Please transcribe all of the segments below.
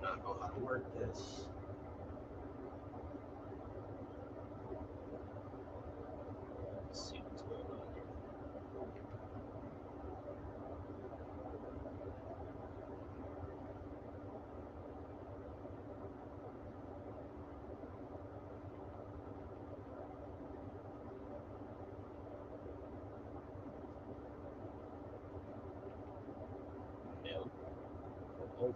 not know how to work this. Let's see what's going on here. No. Over.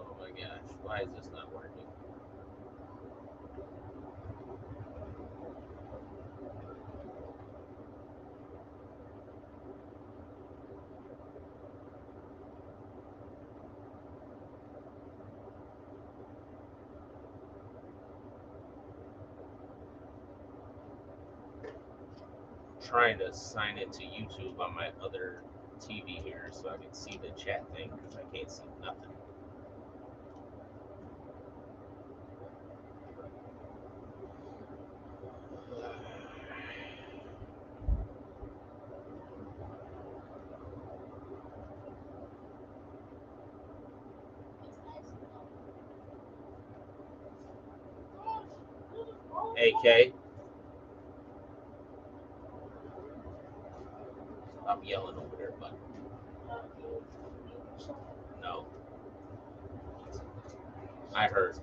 Oh my gosh, why is this not working? Trying to sign into YouTube on my other TV here so I can see the chat thing because I can't see nothing. AK, I'm yelling over there, but no, I heard.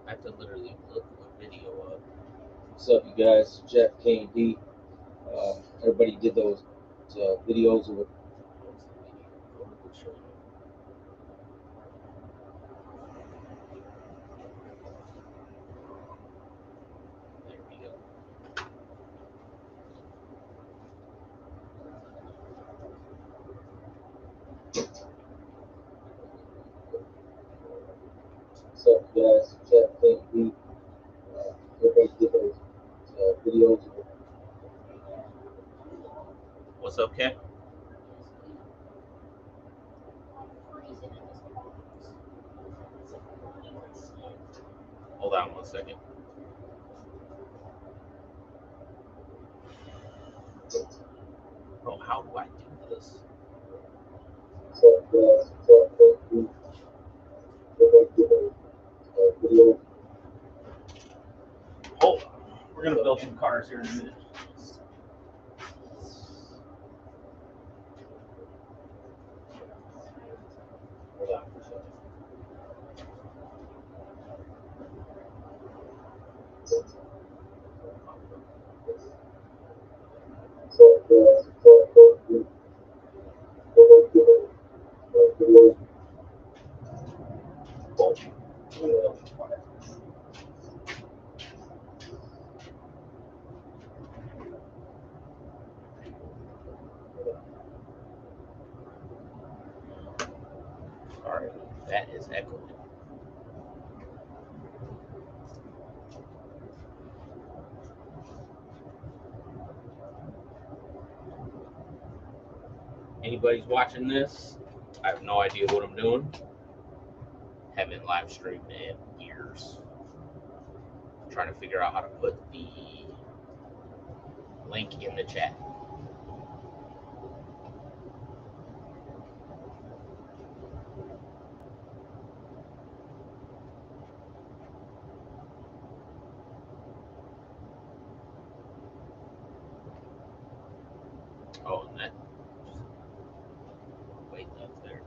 I have to literally look a video up. What's up, you guys? Jeff, K, and D. Everybody did those videos of Go to the channel. There we go. what's up, you guys? Jeff, K, and D. Everybody did those videos of What's up, Ken? Hold on 1 second. Bro, how do I do this? what's up, you guys? Jeff, K, and D. Everybody did those videos. Hold on. We're gonna build some cars here in a minute. Hold on for a second. What's up, you guys? Jeff, K, and D. Everybody did those videos. Boom. We're gonna build some cars. echoed. Anybody's watching this, I have no idea what I'm doing. Haven't live streamed in years. I'm trying to figure out how to put the link in the chat. Oh, and that wait, that's there.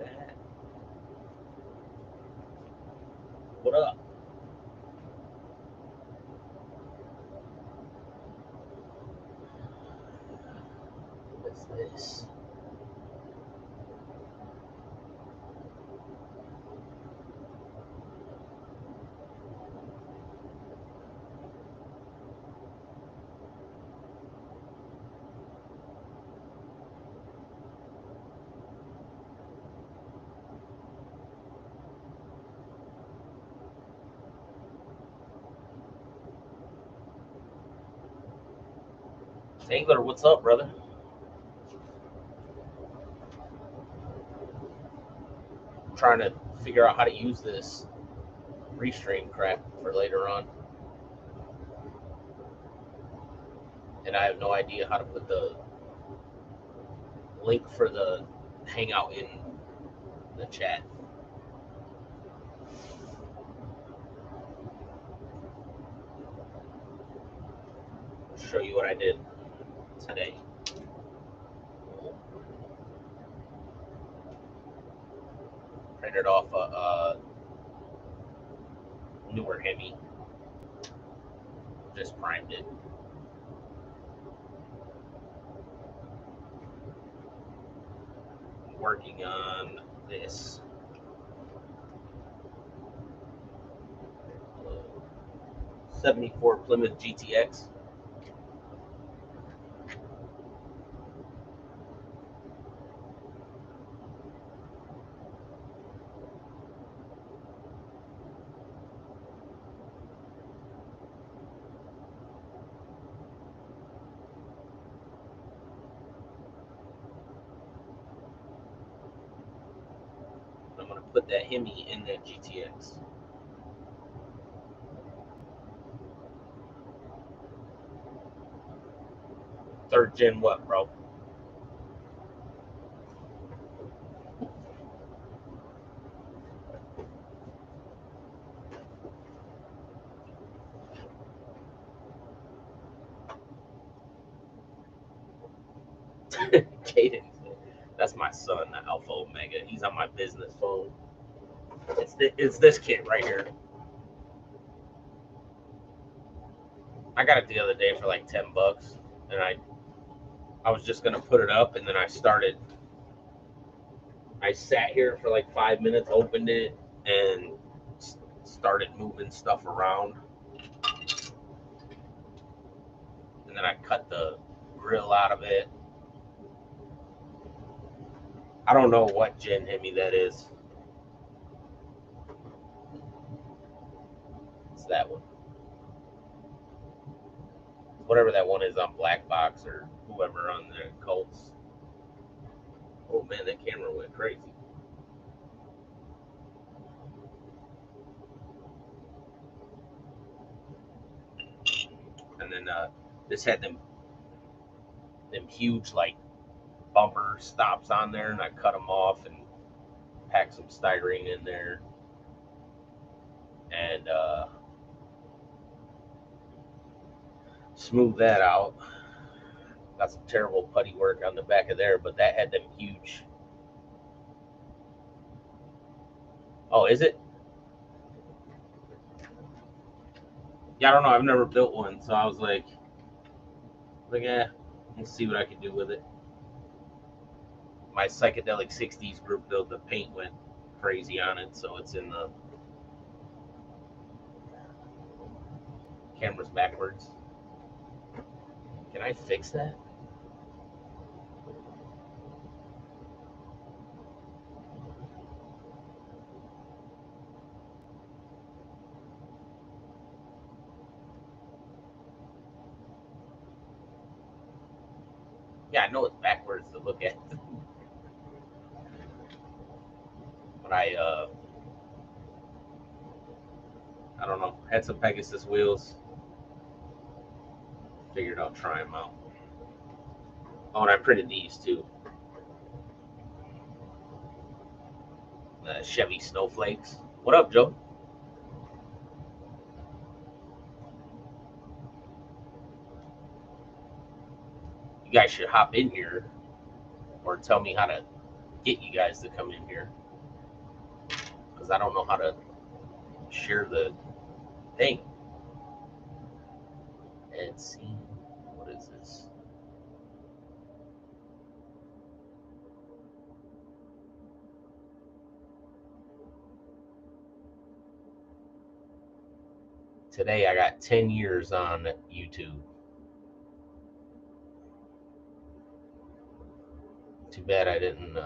That. What up? What's this? Taylor, what's up, brother? I'm trying to figure out how to use this Restream crap for later on. And I have no idea how to put the link for the hangout in the chat. I'll show you what I did today. Printed off a newer Hemi. Just primed it. Working on this 74 Plymouth GTX. I'm going to put that Hemi in that GTX. Third gen what, bro? Cadence. That's my son, the Alpha Omega. He's on my business phone. It's this kid right here. I got it the other day for like $10, and I was just gonna put it up, and then I sat here for like 5 minutes, opened it, and started moving stuff around, and then I cut the grill out of it. I don't know what Gen Hemi that is. It's that one. Whatever that one is on Black Box or whoever on the Colts. Oh man, that camera went crazy. And then this had them huge like bumper stops on there, and I cut them off and packed some styrene in there, and smooth that out. Got some terrible putty work on the back of there, but that had them huge. Oh, is it? Yeah, I don't know. I've never built one, so I was like, yeah, let's see what I can do with it. my psychedelic 60s group, though, the paint went crazy on it, so it's in the camera's backwards. Can I fix that? Yeah, I know it's backwards to look at, but I don't know. Had some Pegasus wheels. Figured I'll try them out. Oh, and I printed these too. The Chevy Snowflakes. What up, Joe? You guys should hop in here or tell me how to get you guys to come in here, because I don't know how to share the thing. And see, what is this? Today I got 10 years on YouTube. Too bad I didn't.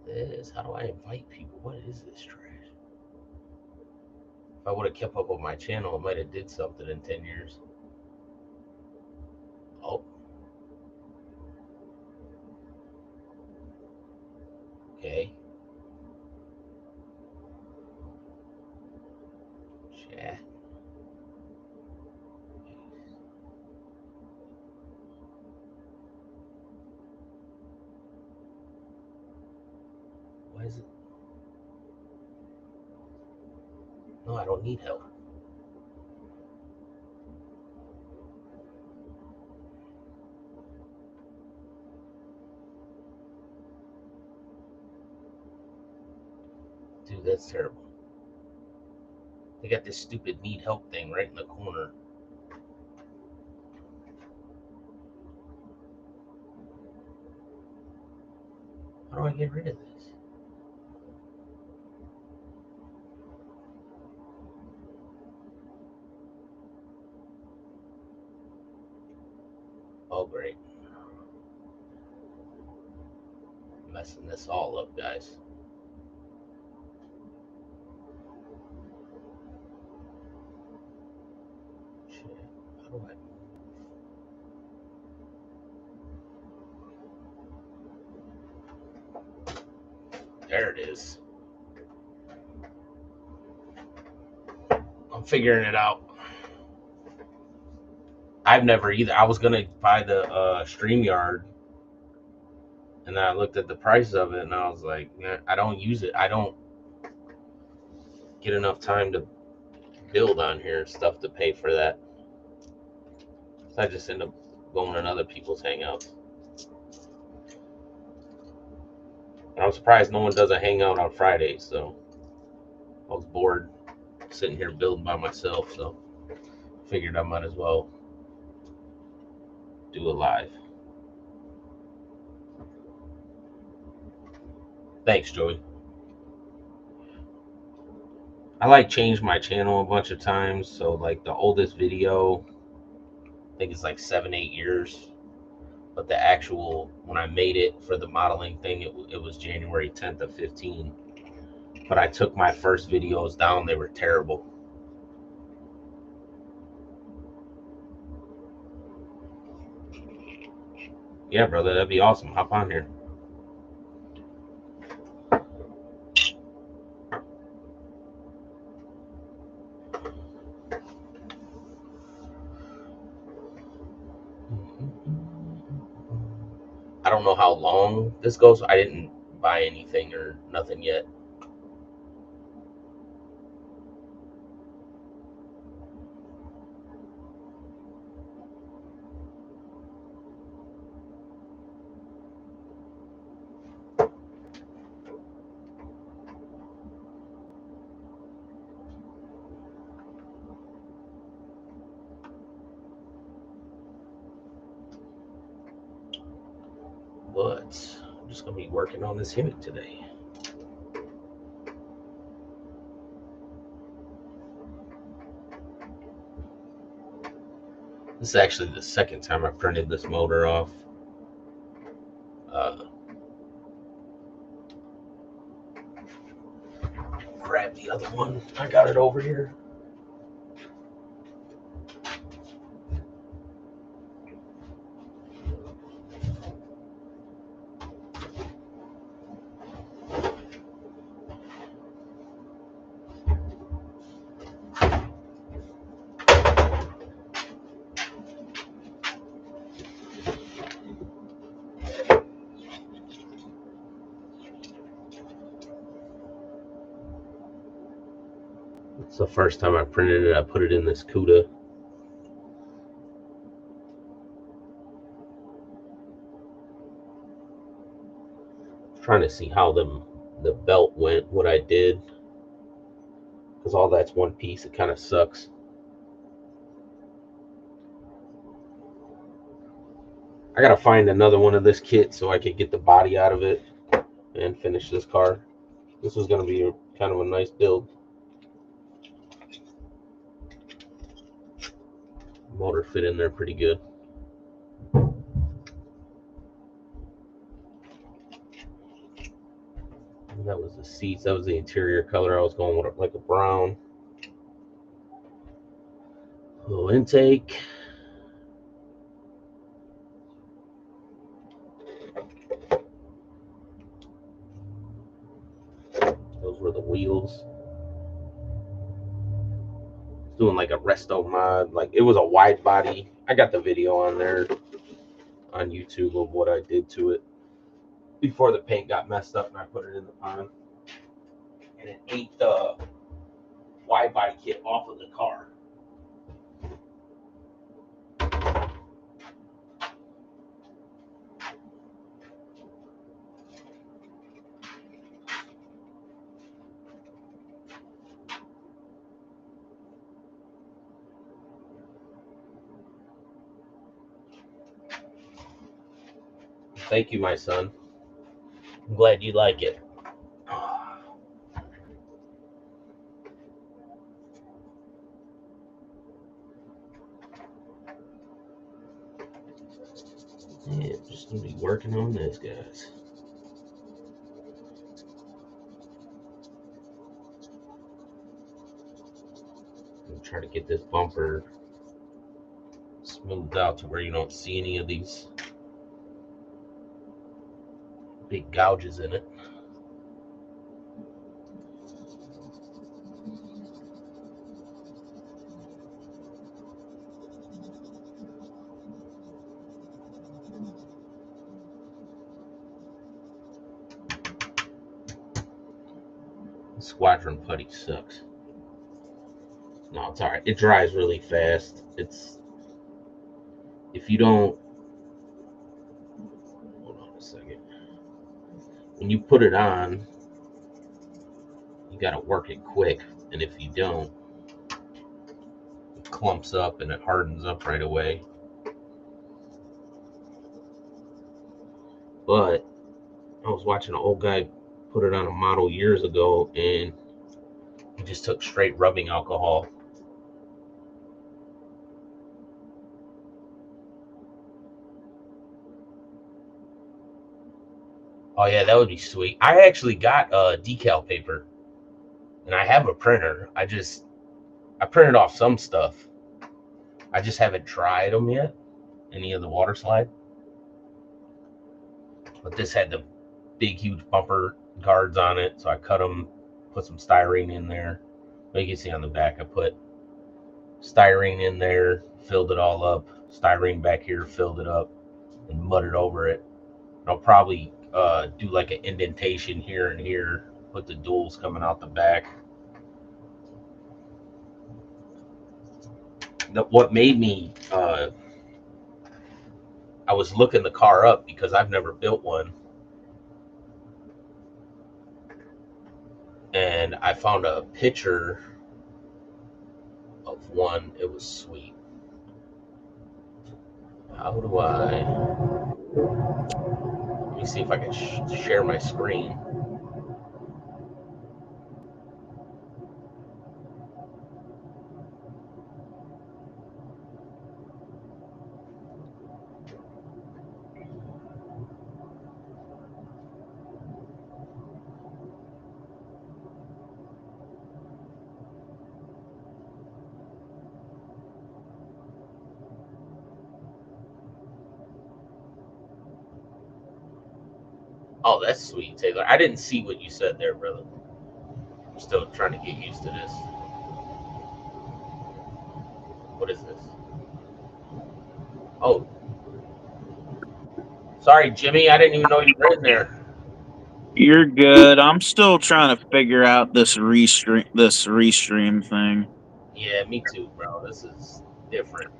This. How do I invite people? What is this trash? If I would have kept up with my channel, I might have did something in 10 years. Oh. Okay. Chat. Why is it? No, I don't need help. Dude, that's terrible. They got this stupid need help thing right in the corner. How do I get rid of this? Oh, great. Messing this all up, guys. Shit. How do I? There it is. I'm figuring it out. I've never either. I was gonna buy the StreamYard, and then I looked at the price of it, and I was like, nah, I don't use it. I don't get enough time to build on here stuff to pay for that. So I just end up going in other people's hangouts. And I'm surprised no one does a hangout on Fridays. So I was bored sitting here building by myself, so figured I might as well do it live. Thanks, Joey. I like changed my channel a bunch of times, so like the oldest video, I think it's like 7, 8 years. But the actual when I made it for the modeling thing, it was January 10th of 15. But I took my first videos down; they were terrible. Yeah, brother, that'd be awesome. Hop on here. I don't know how long this goes. I didn't buy anything or nothing yet. just gonna be working on this Himmick today. This is actually the second time I printed this motor off. Grab the other one. I got it over here. It's the first time I printed it. I put it in this CUDA. Trying to see how the belt went, what I did, because all that's one piece. It kind of sucks. I gotta find another one of this kit so I could get the body out of it and finish this car. This was gonna be kind of a nice build. Motor fit in there pretty good. And that was the seats. That was the interior color. I was going with like a brown. Little intake. Those were the wheels. Doing like a resto mod. Like it was a wide body. I got the video on there on YouTube of what I did to it before the paint got messed up and I put it in the pond. And it ate the wide body kit off of the car. Thank you, my son. I'm glad you like it. Yeah, just gonna be working on this, guys. I'm trying to get this bumper smoothed out to where you don't see any of these big gouges in it. Squadron putty sucks. No, it's alright. It dries really fast. It's if you don't hold on a second. When you put it on, you gotta work it quick. And if you don't, it clumps up and it hardens up right away. But I was watching an old guy put it on a model years ago and he just took straight rubbing alcohol. Oh yeah, that would be sweet. I actually got decal paper, and I have a printer. I printed off some stuff. I just haven't tried them yet. Any of the water slide, but this had the big, huge bumper guards on it, so I cut them, put some styrene in there. But you can see on the back, I put styrene in there, filled it all up. Styrene back here, filled it up, and mudded over it. And I'll probably do like an indentation here and here, put the duals coming out the back. What made me I was looking the car up because I've never built one, and I found a picture of one. It was sweet. How do I Let me see if I can share my screen. Oh, that's sweet, Taylor. I didn't see what you said there, brother. I'm still trying to get used to this. What is this? Oh, sorry, Jimmy. I didn't even know you were in there. You're good. I'm still trying to figure out this restream thing. Yeah, me too, bro. This is different.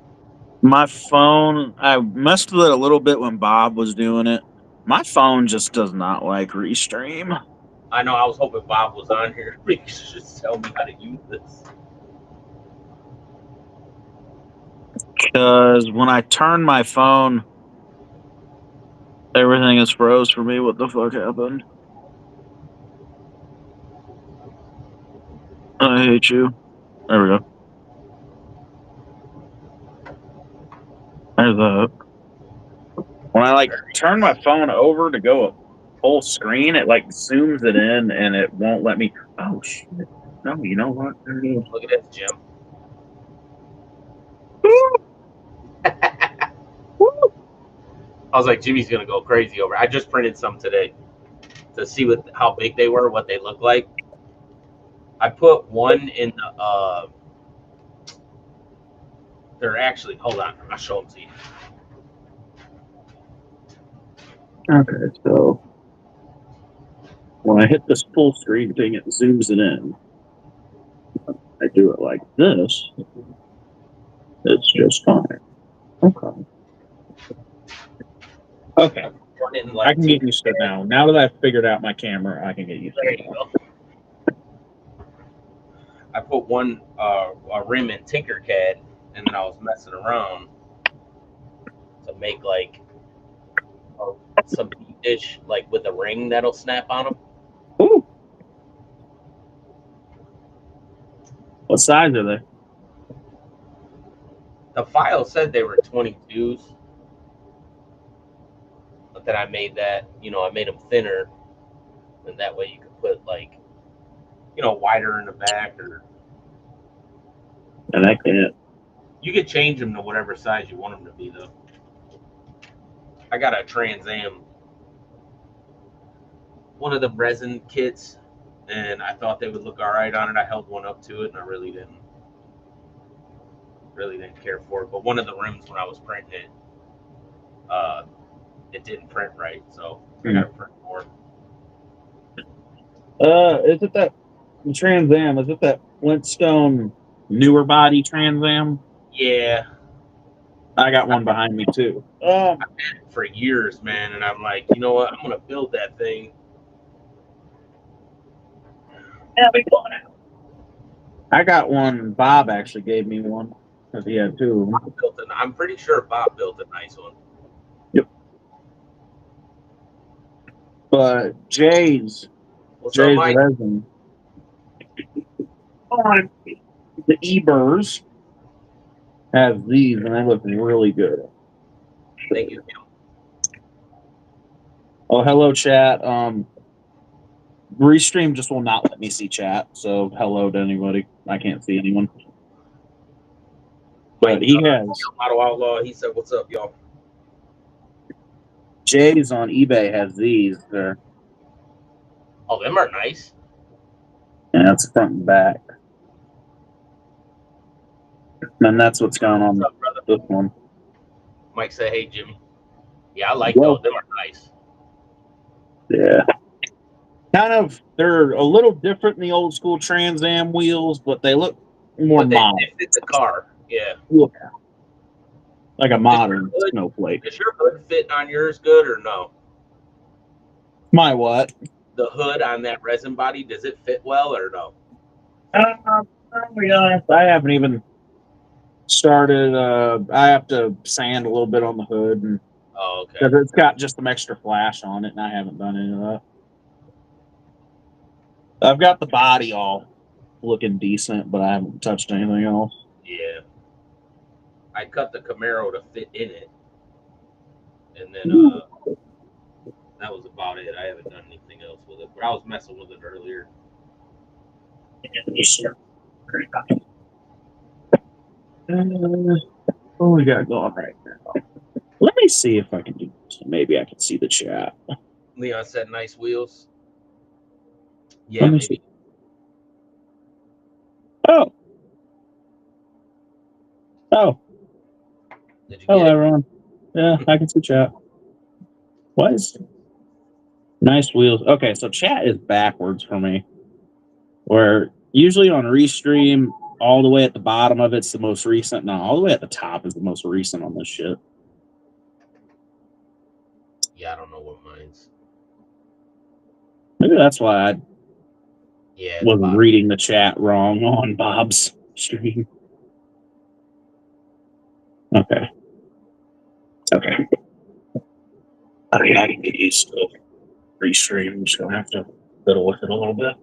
My phone, I messed with it a little bit when Bob was doing it. My phone just does not like Restream. I know I was hoping Bob was on here. He could just tell me how to use this. Because when I turn my phone, everything is froze for me. What the fuck happened? I hate you. There we go. There's that. When I like Very turn my nice. phone over to go full screen, it like zooms it in and it won't let me. Oh shit! No, you know what? There it is. Look at this, Jim. I was like, Jimmy's gonna go crazy over. I just printed some today to see what how big they were, what they look like. I put one in the. They're actually. Hold on, I'll show them to you. Okay, so when I hit this full screen thing, it zooms it in. I do it like this. It's just fine. Okay. I Okay. put one in I like can get Tinker. used to it now. Now that I've figured out my camera, I can get used to There it you now. go. I put one a rim in Tinkercad, and then I was messing around to make like a, some deep dish like with a ring that'll snap on them. Ooh, what size are they? The file said they were 22s, but then I made that, I made them thinner, and that way you could put like, wider in the back, or And I can't. you could change them to whatever size you want them to be. Though I got a Trans Am, one of the resin kits, and I thought they would look all right on it. I held one up to it, and I really didn't care for it. But one of the rims when I was printing it, uh, it didn't print right, so I got Hmm. to print more. Is it that Trans Am? Is it that Flintstone newer body Trans Am? Yeah, I got I've one behind me too. had it for years, man, and I'm like, you know what? I'm gonna build that thing. Yeah, we going out. I got one. Bob actually gave me one because he had two of them. I'm pretty sure Bob built a nice one. Yep. But What's up, Jay's Mike? resin on the Ebers has these, and they look really good. Thank you, Kim. Oh, hello, chat. Restream just will not let me see chat, so hello to anybody. I can't see anyone, but Mike, he has Auto Outlaw. He said, "What's up, y'all?" Jay's on eBay has these. Oh, them are nice. And that's front and back, and that's what's going What's on up, brother? with this one. Mike said, "Hey, Jimmy." Yeah, I like Well, those. Them are nice, yeah, kind of. They're a little different than the old school Trans Am wheels, but they look more but they, modern. they fit the car. Yeah. Look like a Does your modern hood snowflake. does your hood fit on yours good or no? My what? The hood on that resin body, does it fit well or no? I'll be honest, I haven't even started. I have to sand a little bit on the hood, and Oh, okay. Because it's got just some extra flash on it, and I haven't done any of that. I've got the body all looking decent, but I haven't touched anything else. Yeah. I cut the Camaro to fit in it, and then that was about it. I haven't done anything else with it, but I was messing with it earlier. What we got going right now? Let me see if I can do this. Maybe I can see the chat. Leon said nice wheels. Let Yeah, me maybe. see. Oh, oh, Did you hello get it? everyone. Yeah, I can see chat. What is nice wheels? Okay, so chat is backwards for me. Where usually on Restream, all the way at the bottom of it's the most recent. No, all the way at the top is the most recent on this shit. Yeah, I don't know what mine's. Maybe that's why I Yeah, at the was bottom. reading the chat wrong on Bob's stream. Okay. Okay. Okay, I can get used to Restream. I'm just gonna have to fiddle with it a little bit.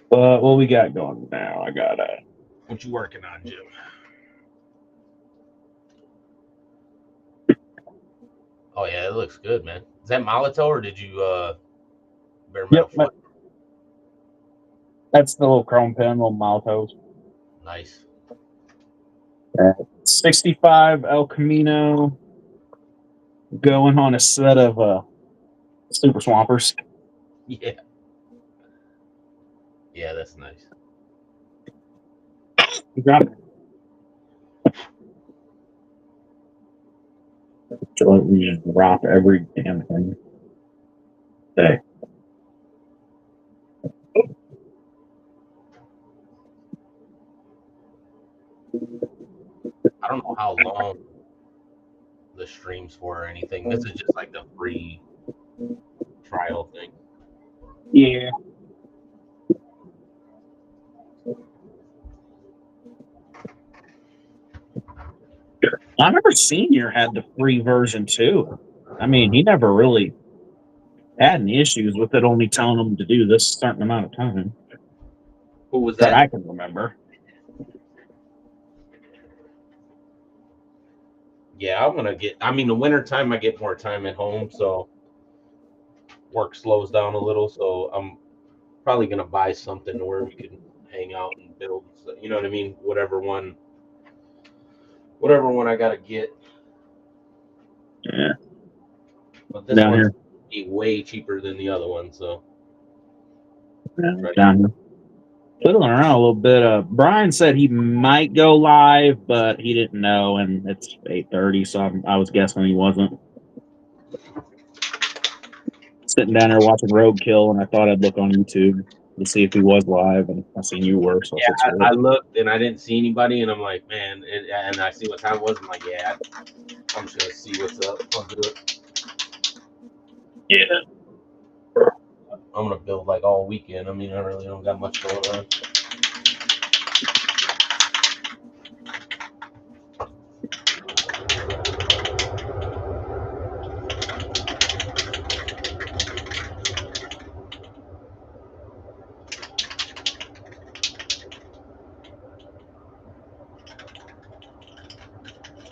But what we got going now? I got What you working on, Jim? Oh yeah, it looks good, man. Is that Molotov or did you bare metal yep, foot? that's the little chrome pin, little Molotovs. Nice. 65 El Camino going on a set of Super Swampers. Yeah. Yeah, that's nice. Drop we just drop every damn thing. Hey. I don't know how long the streams for or anything. This is just like the free trial thing. Yeah. I remember Senior had the free version too. I mean, he never really had any issues with it only telling him to do this certain amount of time Who was that that? I can remember. Yeah, I'm gonna get. I mean, the winter time I get more time at home, so work slows down a little. So I'm probably gonna buy something where we can hang out and build. So, you know what I mean? Whatever one I gotta get. Yeah. But this Down one's here. way cheaper than the other one, so Yeah, try to down here. Fiddling around a little bit. Brian said he might go live, but he didn't know, and it's 8:30, so I was guessing he wasn't. Sitting down there watching Roadkill, and I thought I'd look on YouTube to see if he was live, and I seen you were, so I said, I looked and I didn't see anybody, and I'm like, man, and I see what time it was. I'm like, yeah, I'm just gonna see what's up. I'll do it. yeah. I'm gonna build like all weekend. I mean, I really don't got much going on.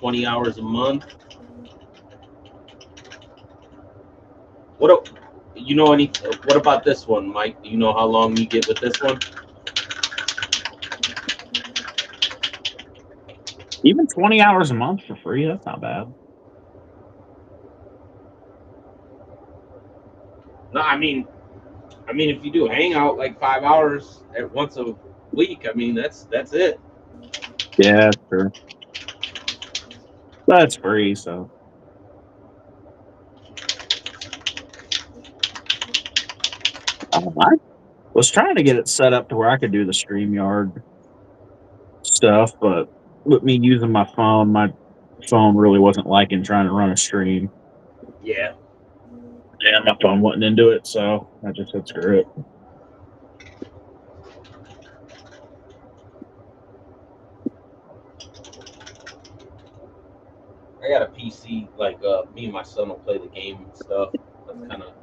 $20 a month. What you know any? What about this one, Mike? Do you know how long you get with this one? Even 20 hours a month for free, that's not bad. No, I mean, if you do hangout like 5 hours at once a week, I mean that's it. Yeah, sure. That's free, so. I was trying to get it set up to where I could do the StreamYard stuff, but with me using my phone really wasn't liking trying to run a stream. Yeah. Yeah, my phone wasn't into it, so I just said screw it. I got a PC. Like me and my son will play the game and stuff. That's kind of.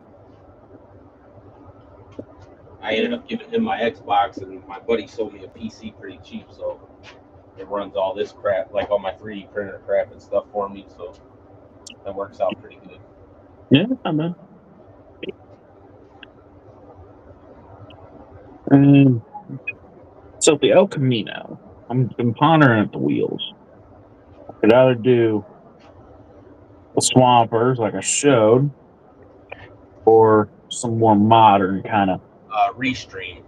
I ended up giving him my Xbox, and my buddy sold me a PC pretty cheap, so it runs all this crap, like all my 3D printer crap and stuff for me. So that works out pretty good. Yeah, I'm in. So the El Camino, I'm pondering at the wheels. I could either do the Swampers like I showed, or some more modern kind of, Restream.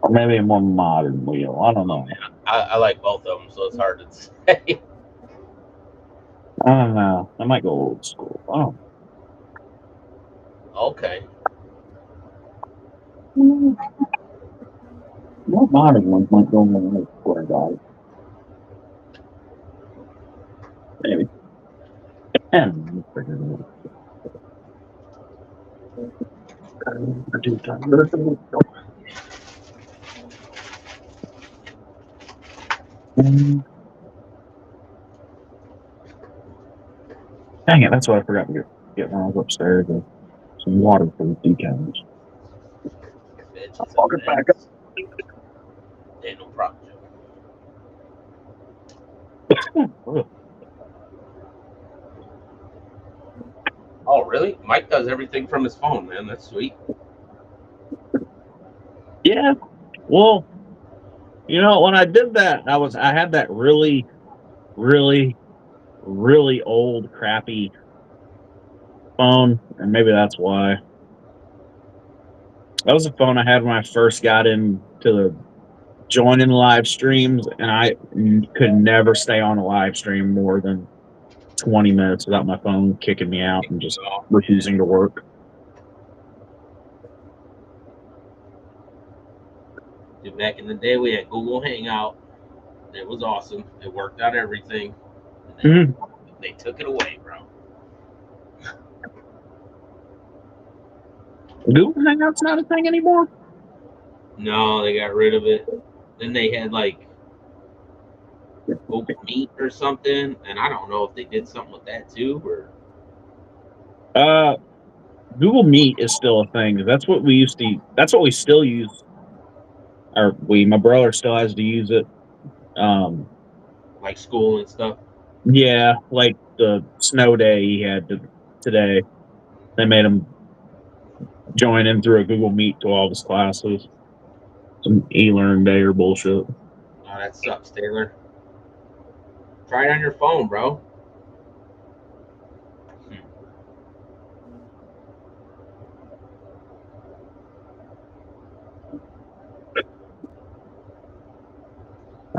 or maybe a more modern wheel. I don't know. I like both of them, so it's hard to say. I don't know. I might go old school. Oh, Okay. more modern ones might go more like $4. Maybe. And dang it, that's what I forgot to get when I was upstairs. Some water for the decals. Veggies I'll and get back vents. Ain't no problem. up. Oh, really? Mike does everything from his phone, man. That's sweet. Yeah. Well, when I did that, I had that really, really, really old, crappy phone, and maybe that's why. That was a phone I had when I first got into the joining live streams, and I could never stay on a live stream more than 20 minutes without my phone kicking me out and just Oh, yeah. refusing to work. Dude, back in the day, we had Google Hangout. It was awesome. It worked out everything. And then Mhm. they took it away, bro. Google Hangout's not a thing anymore. No, they got rid of it. Then they had like Google Meet or something, and I don't know if they did something with that too, or Uh, Google Meet is still a thing. That's what we used to. That's what we still use. Or my brother still has to use it. like school and stuff. Yeah, like the snow day he had today. They made him join in through a Google Meet to all of his classes. Some e-learn day or bullshit. Oh, that sucks, Taylor. Try it on your phone, bro.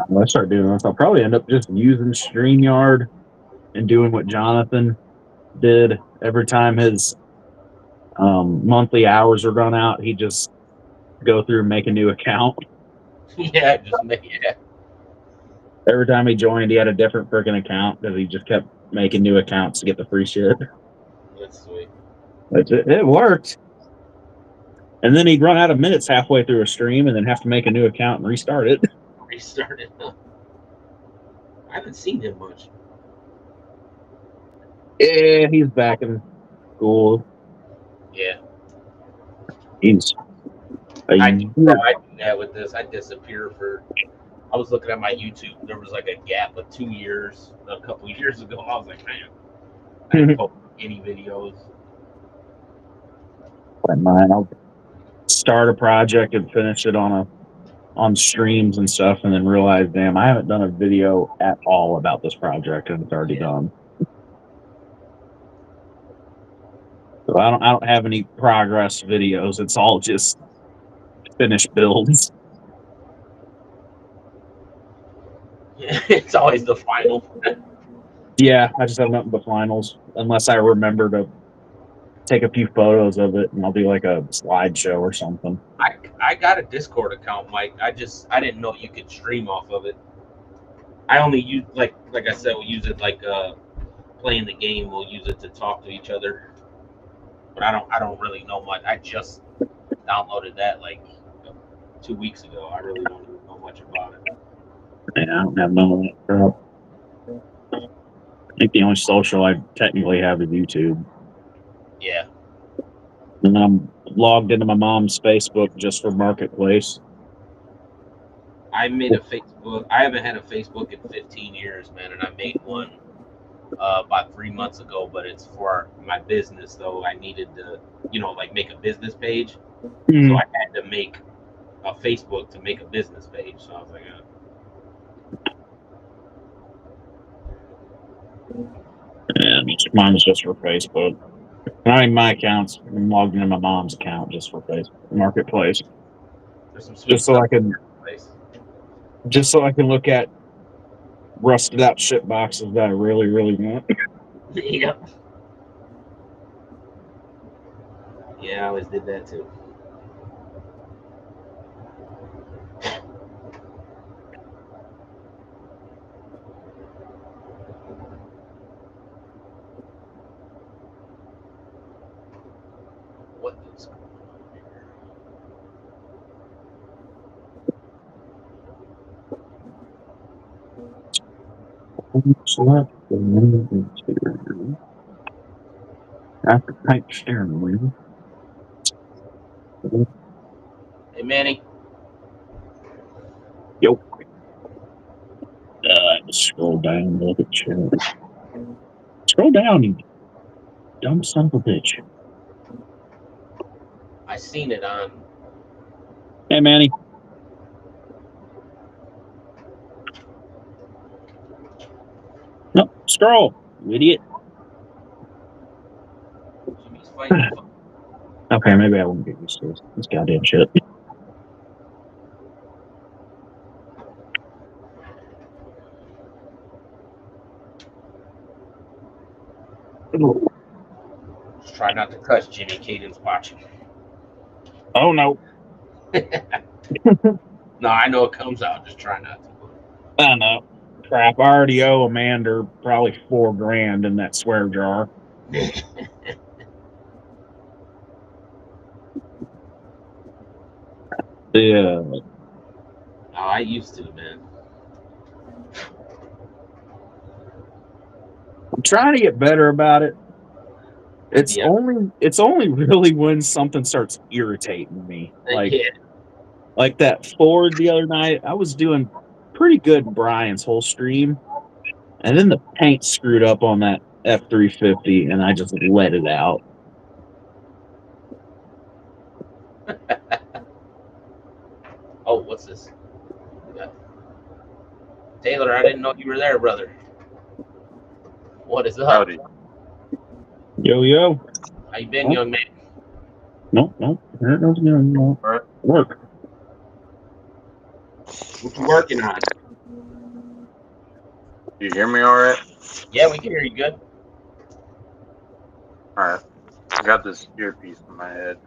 When I start doing this, I'll probably end up just using StreamYard and doing what Jonathan did every time his monthly hours are run out. He just go through and make a new account. Yeah, just make it. Every time he joined, he had a different freaking account because he just kept making new accounts to get the free shit. That's sweet. It worked. And then he'd run out of minutes halfway through a stream and then have to make a new account and restart it. Restart it. I haven't seen him much. Yeah, he's back in school. Yeah, He's a I do, bro. year. I do that with this. I disappear for. I was looking at my YouTube. There was like a gap of 2 years, a couple years ago. I was like, man, I didn't post any videos. Mine. I'll start a project and finish it on streams and stuff, and then realize, damn, I haven't done a video at all about this project, and it's already Yeah, done. So I don't have any progress videos. It's all just finished builds. it's always the final. Yeah, I just have nothing but finals, unless I remember to take a few photos of it, and I'll do like a slideshow or something. I got a Discord account, Mike. I didn't know you could stream off of it. I only use like I said, we use it like playing the game. We'll use it to talk to each other. But I don't really know much. I just downloaded that like 2 weeks ago. I really don't even know much about it. Yeah, I don't have none of that crap. think the only social I technically have is YouTube. Yeah. And I'm logged into my mom's Facebook just for Marketplace. I made a Facebook. I haven't had a Facebook in 15 years, man, and I made one about 3 months ago. But it's for my business, though. I needed to, like make a business page, so Mm. I had to make a Facebook to make a business page. So I was like, Yeah, mine's just for Facebook. Not even my accounts. I'm logged into my mom's account just for Facebook Marketplace. there's some sweet Just so stuff I on can Marketplace. just so I can look at rusted out shit boxes that I really, really want. Yep. Yeah, I always did that too. What is going on here? Select the main interior. After type steering wheel. Hey, Manny. Yo. Scroll down, look at you. Scroll down, you dumb son of a bitch. I seen it on. Hey, Manny. No, scroll, you idiot. Jimmy's fighting the phone. Okay, maybe I won't get used to this goddamn shit. Just try not to cuss, Jimmy. Caden's watching. Oh no. No, I know it comes out. Just try not I know. Crap. I already owe Amanda probably $4,000 in that swear jar. to. Yeah. Oh, I used to, man. I'm trying to get better about it. It's Yeah. only really when something starts irritating me. Yeah. Like that Ford the other night, I was doing pretty good in Brian's whole stream. And then the paint screwed up on that F-350 and I just let it out. Oh, what's this? Yeah. Taylor, I didn't know you were there, brother. What is up? Howdy. Yo, yo. How you been, young man? No. There it goes again. No. All right. Work. What you working on? Do you hear me all right? Yeah, we can hear you good. All right. I got this earpiece in my head.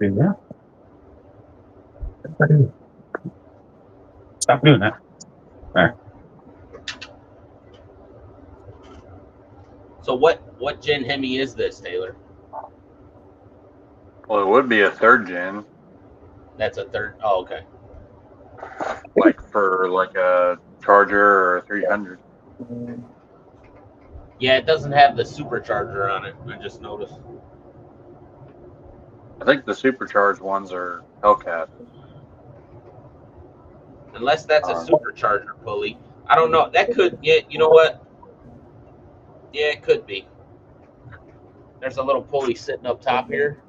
Yeah. Stop doing that. There. So what Gen Hemi is this, Taylor? Well, it would be a third gen, That's a third. Oh, okay. like for like a Charger or a 300. Yeah, it doesn't have the supercharger on it. I just noticed. I think the supercharged ones are Hellcat. Unless that's a Um, supercharger pulley. I don't know. That could. Yeah, you know what? Yeah, it could be. There's a little pulley sitting up top here,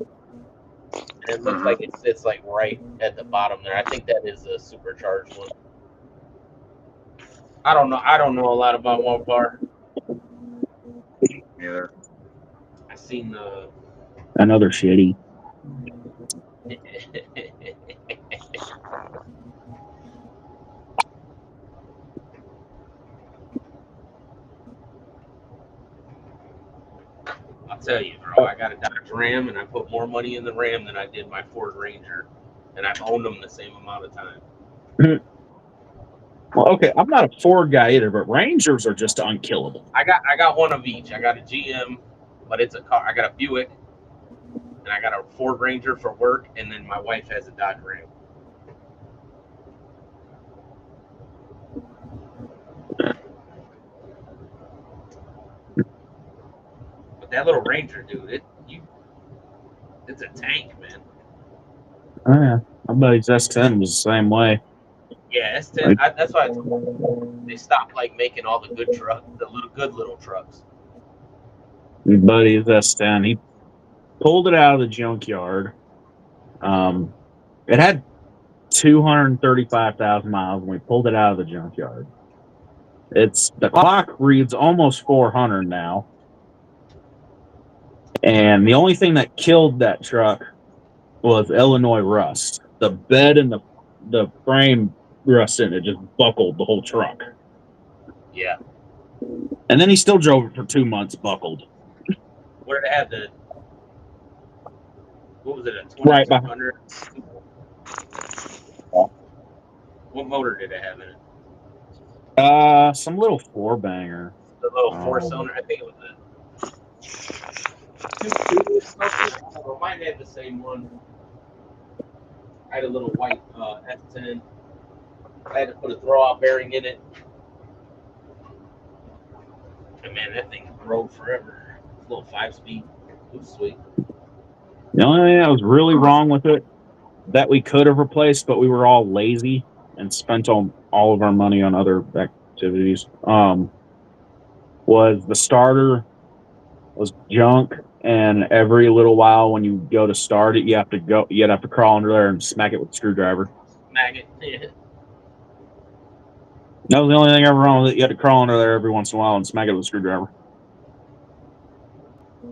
and it looks like it sits like right at the bottom there. I think that is a supercharged one. I don't know. I don't know a lot about Mopar. Either. I seen the. Another shitty. I'll tell you, bro. I got a Dodge Ram, and I put more money in the Ram than I did my Ford Ranger, and I've owned them the same amount of time. Well, okay, I'm not a Ford guy either, but Rangers are just unkillable. I got one of each. I got a GM, but it's a car. I got a Buick, and I got a Ford Ranger for work, and then my wife has a Dodge Ram. that little Ranger, dude, it's a tank, man. Oh, yeah. My buddy's S10 was the same way. Yeah, S10. Like, That's why I told you. They stopped like making all the good trucks, the good little trucks. my buddy's S10, he pulled it out of the junkyard. It had 235,000 miles when we pulled it out of the junkyard. The clock reads almost 400 now. And the only thing that killed that truck was Illinois rust. The bed and the frame rusted, it just buckled the whole truck. Yeah. And then he still drove it for 2 months buckled. What did it have? What was it? A Right behind. 2200? What motor did it have in it? Some little four banger. The little four cylinder. I think it was a 2.2 or something. I don't know. Mine had the same one. I had a little white F10. I had to put a throwout bearing in it. And man, that thing rode forever. It's a little 5-speed. It was sweet. The only thing that was really wrong with it that we could have replaced, but we were all lazy and spent all of our money on other activities, was the starter was junk, and every little while when you go to start it, you'd have to crawl under there and smack it with a screwdriver. Maggot. Yeah. That was the only thing ever wrong with it. You had to crawl under there every once in a while and smack it with a screwdriver.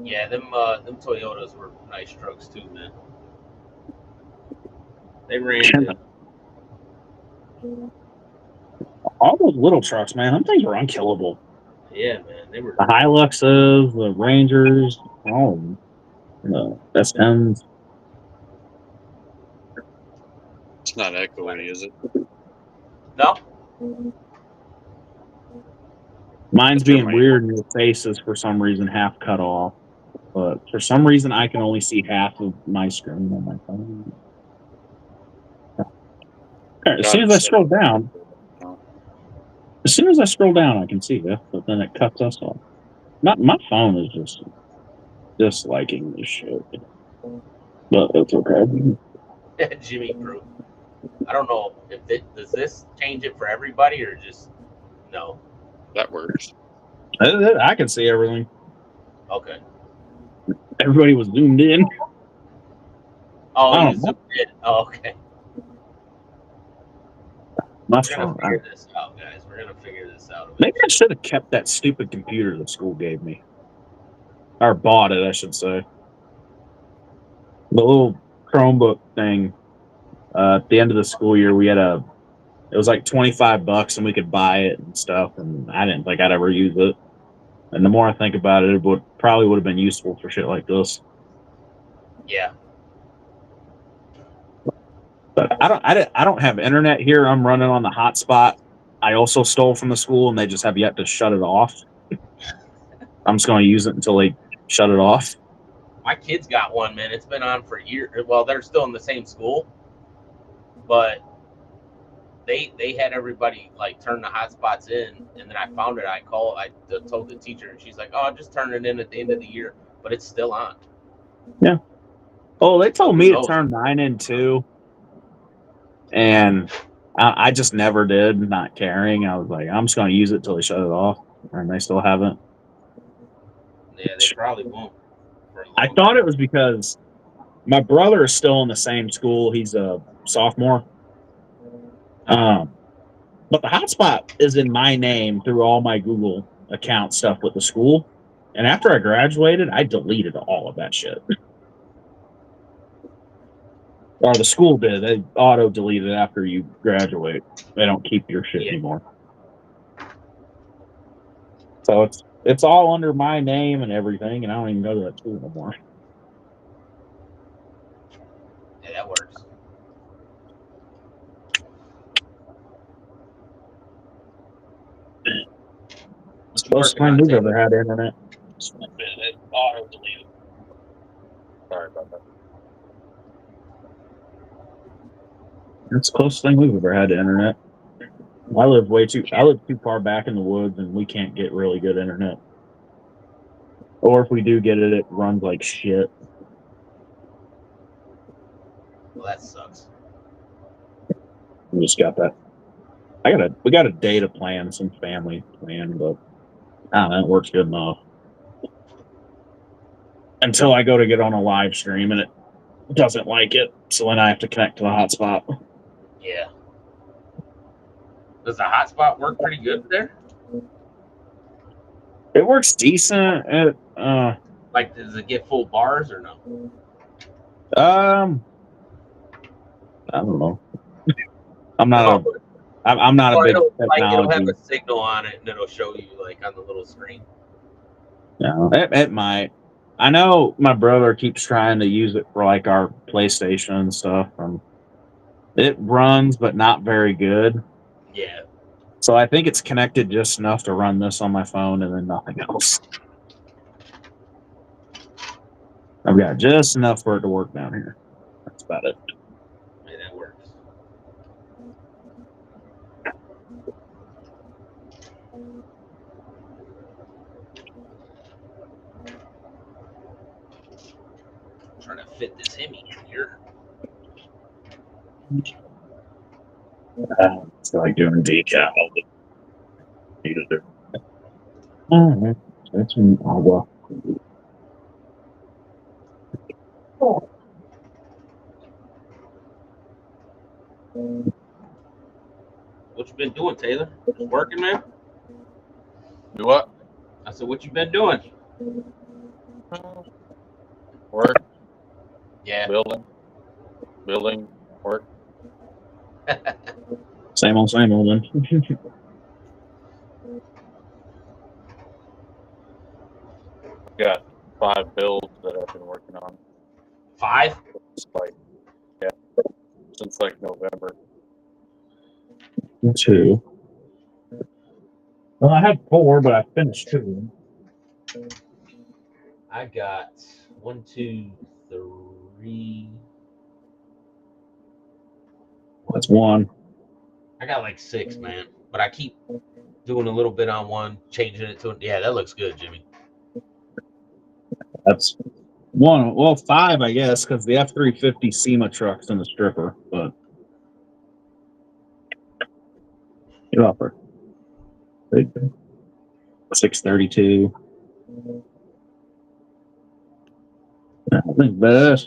Yeah, them Toyotas were nice trucks too, man. They ran good. All those little trucks, man, them things were unkillable. Yeah, man, they were. The Hiluxes, the Rangers, all of them. The S10s. It's not echoey, is it? No. Mine's being weird and your face is for some reason half cut off. But for some reason I can only see half of my screen on my phone. As soon as I scroll down, I can see it, but then it cuts us off. My phone is just disliking this shit. But it's okay. Jimmy Crew. I don't know if does this change it for everybody or just no. That works. I can see everything. Okay. Everybody was zoomed in. Oh, you zoomed in. Oh, okay. We're gonna figure this out, guys. We're gonna figure this out. Maybe I should have kept that stupid computer the school gave me. Or bought it, I should say. The little Chromebook thing. At the end of the school year, it was like $25 and we could buy it and stuff, and I didn't think I'd ever use it. And the more I think about it, it probably would have been useful for shit like this. Yeah. But I don't have internet here. I'm running on the hotspot I also stole from the school, and they just have yet to shut it off. I'm just going to use it until they shut it off. My kids got one, man. It's been on for years. Well, they're still in the same school, but they had everybody like turn the hotspots in, and then I found it. I told the teacher, and she's like, "Oh, just turn it in at the end of the year," but it's still on. Yeah. Oh, they told me to turn mine in too, and I just never did, not caring. I was like, I'm just going to use it till they shut it off, and they still haven't. Yeah, they probably won't. I thought it was because my brother is still in the same school. He's a sophomore. But the hotspot is in my name through all my Google account stuff with the school. And after I graduated, I deleted all of that shit. Or the school did. They auto delete it after you graduate. They don't keep your shit anymore. So it's all under my name and everything, and I don't even go to that school no more. Yeah, that works. It's the most time we've ever had internet. Auto deleted. Sorry about that. It's the closest thing we've ever had to internet. I live too far back in the woods, and we can't get really good internet. Or if we do get it, it runs like shit. Well, that sucks. We just got that. We got a data plan, some family plan, but I don't know, it works good enough. Until I go to get on a live stream and it doesn't like it, so then I have to connect to the hotspot. Yeah. Does the hotspot work pretty good there? It works decent. Like, does it get full bars or no? I don't know. I'm not No. a Or big it'll have technology. a signal on it and it'll show you like on the little screen. No, it might. I know my brother keeps trying to use it for like our PlayStation and stuff, and it runs, but not very good. Yeah. So I think it's connected just enough to run this on my phone and then nothing else. I've got just enough for it to work down here. That's about it. Yeah, that works. I'm trying to fit this Hemi in here. It's like doing decal. Need to do. Oh, that's an agua. What you been doing, Taylor? Just working, man? Do what? I said, what you been doing? Work, Yeah. building, work. Same old then. I've got 5 builds that I've been working on. 5? Since like November. 2. Well, I had 4, but I finished 2. I got 1, 2, 3. That's 1. I got like 6, man. But I keep doing a little bit on one, changing it to yeah, that looks good, Jimmy. That's 1. Well, 5, I guess, because the F-350 SEMA truck's in the stripper, but get off her. 632. I think that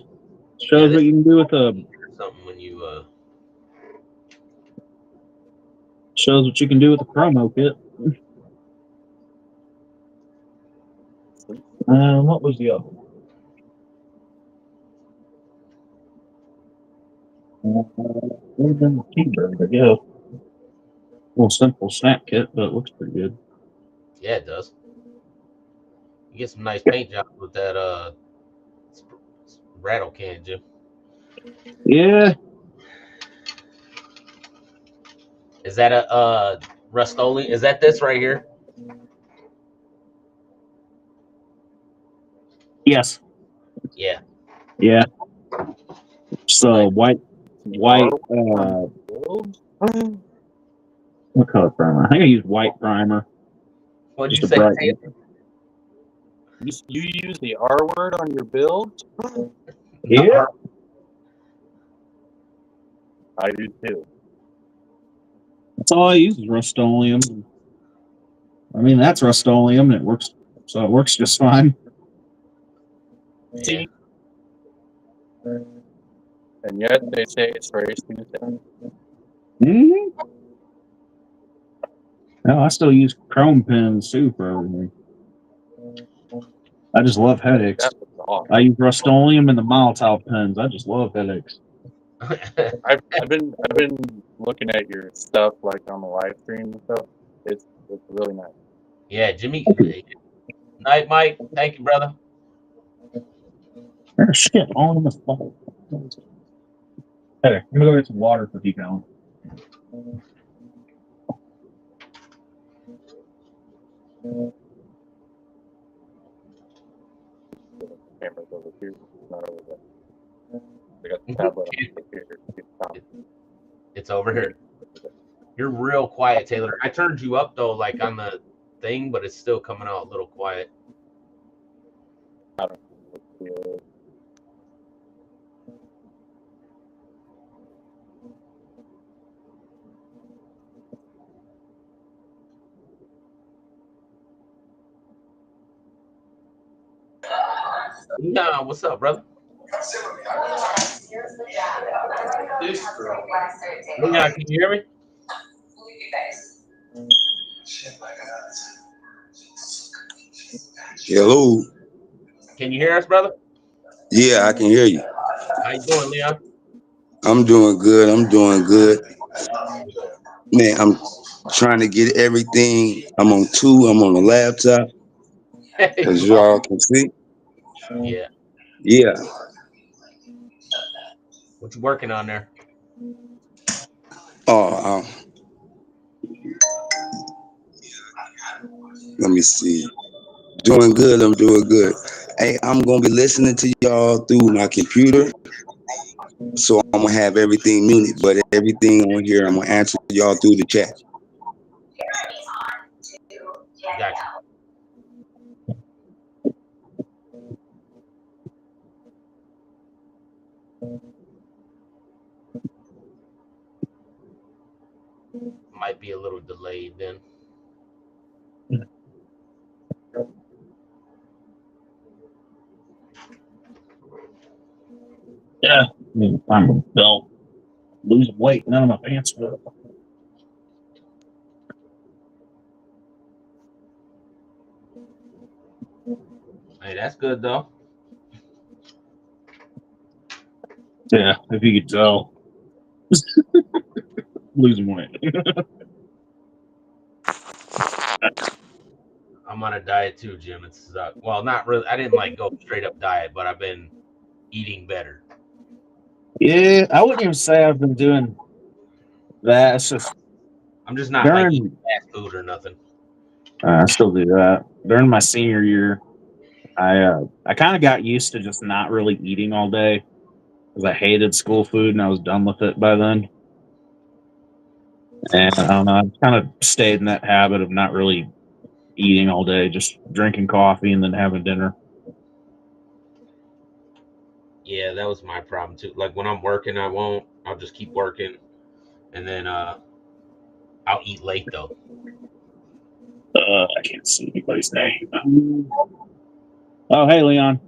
shows what you can do with a something when you shows what you can do with a promo kit. What was the other one? T-bird, I guess. Little simple snap kit, but it looks pretty good. yeah, it does. You get some nice paint jobs with that rattle can, Jim. Yeah. Is that a Rust-Oleum? Is that this right here? Yes. Yeah. Yeah. So Nice. white what color primer? I think I used white primer. What did you Just say, a bright. Taylor? You use the R word on your builds? Yeah. I do too. That's all I use is Rust-Oleum. I mean, that's Rust-Oleum, and it works just fine. Yeah. And yet they say it's very smooth. Mm-hmm. No, I still use chrome pins too for everything. I just love headaches. I use Rust-Oleum and the Molotov pins. I just love headaches. I've been looking at your stuff like on the live stream and stuff. It's really nice. Yeah, Jimmy. Night, Mike. Thank you, brother. There's shit all in the fall. Hey, I'm gonna go get some water for you, Colin. The camera's over here, not over there. I got the tablet over here. It's over here. You're real quiet, Taylor. I turned you up though, like on the thing, but it's still coming out a little quiet. Yeah, what's up, brother? Leon, can you hear me? Hello. Can you hear us, brother? Yeah, I can hear you. How you doing, Leon? I'm doing good. I'm doing good. Man, I'm trying to get everything. I'm on two. I'm on a laptop, as You you are? all can see. Yeah. Yeah. What you working on there? Oh, let me see. Doing good. I'm doing good. Hey, I'm gonna be listening to y'all through my computer, so I'm gonna have everything muted. But everything on here, I'm gonna answer y'all through the chat. Gotcha. Might be a little delayed then. Yeah. I'm a belt. Losing weight. None of my pants fit. Hey, that's good though. Yeah, if you could tell. Losing weight. I'm on a diet too, Jim. It's well, not really. I didn't like go straight up diet, but I've been eating better. Yeah, I wouldn't even say I've been doing that. It's just I'm just not like eating during, fast food or nothing. I still do that. During my senior year, I kind of got used to just not really eating all day because I hated school food and I was done with it by then. And I don't know, I kind of stayed in that habit of not really eating all day, just drinking coffee and then having dinner. Yeah, that was my problem too. Like when I'm working, I won't. I'll just keep working, and then I'll eat late though. I can't see anybody's name. Oh, hey, Leon.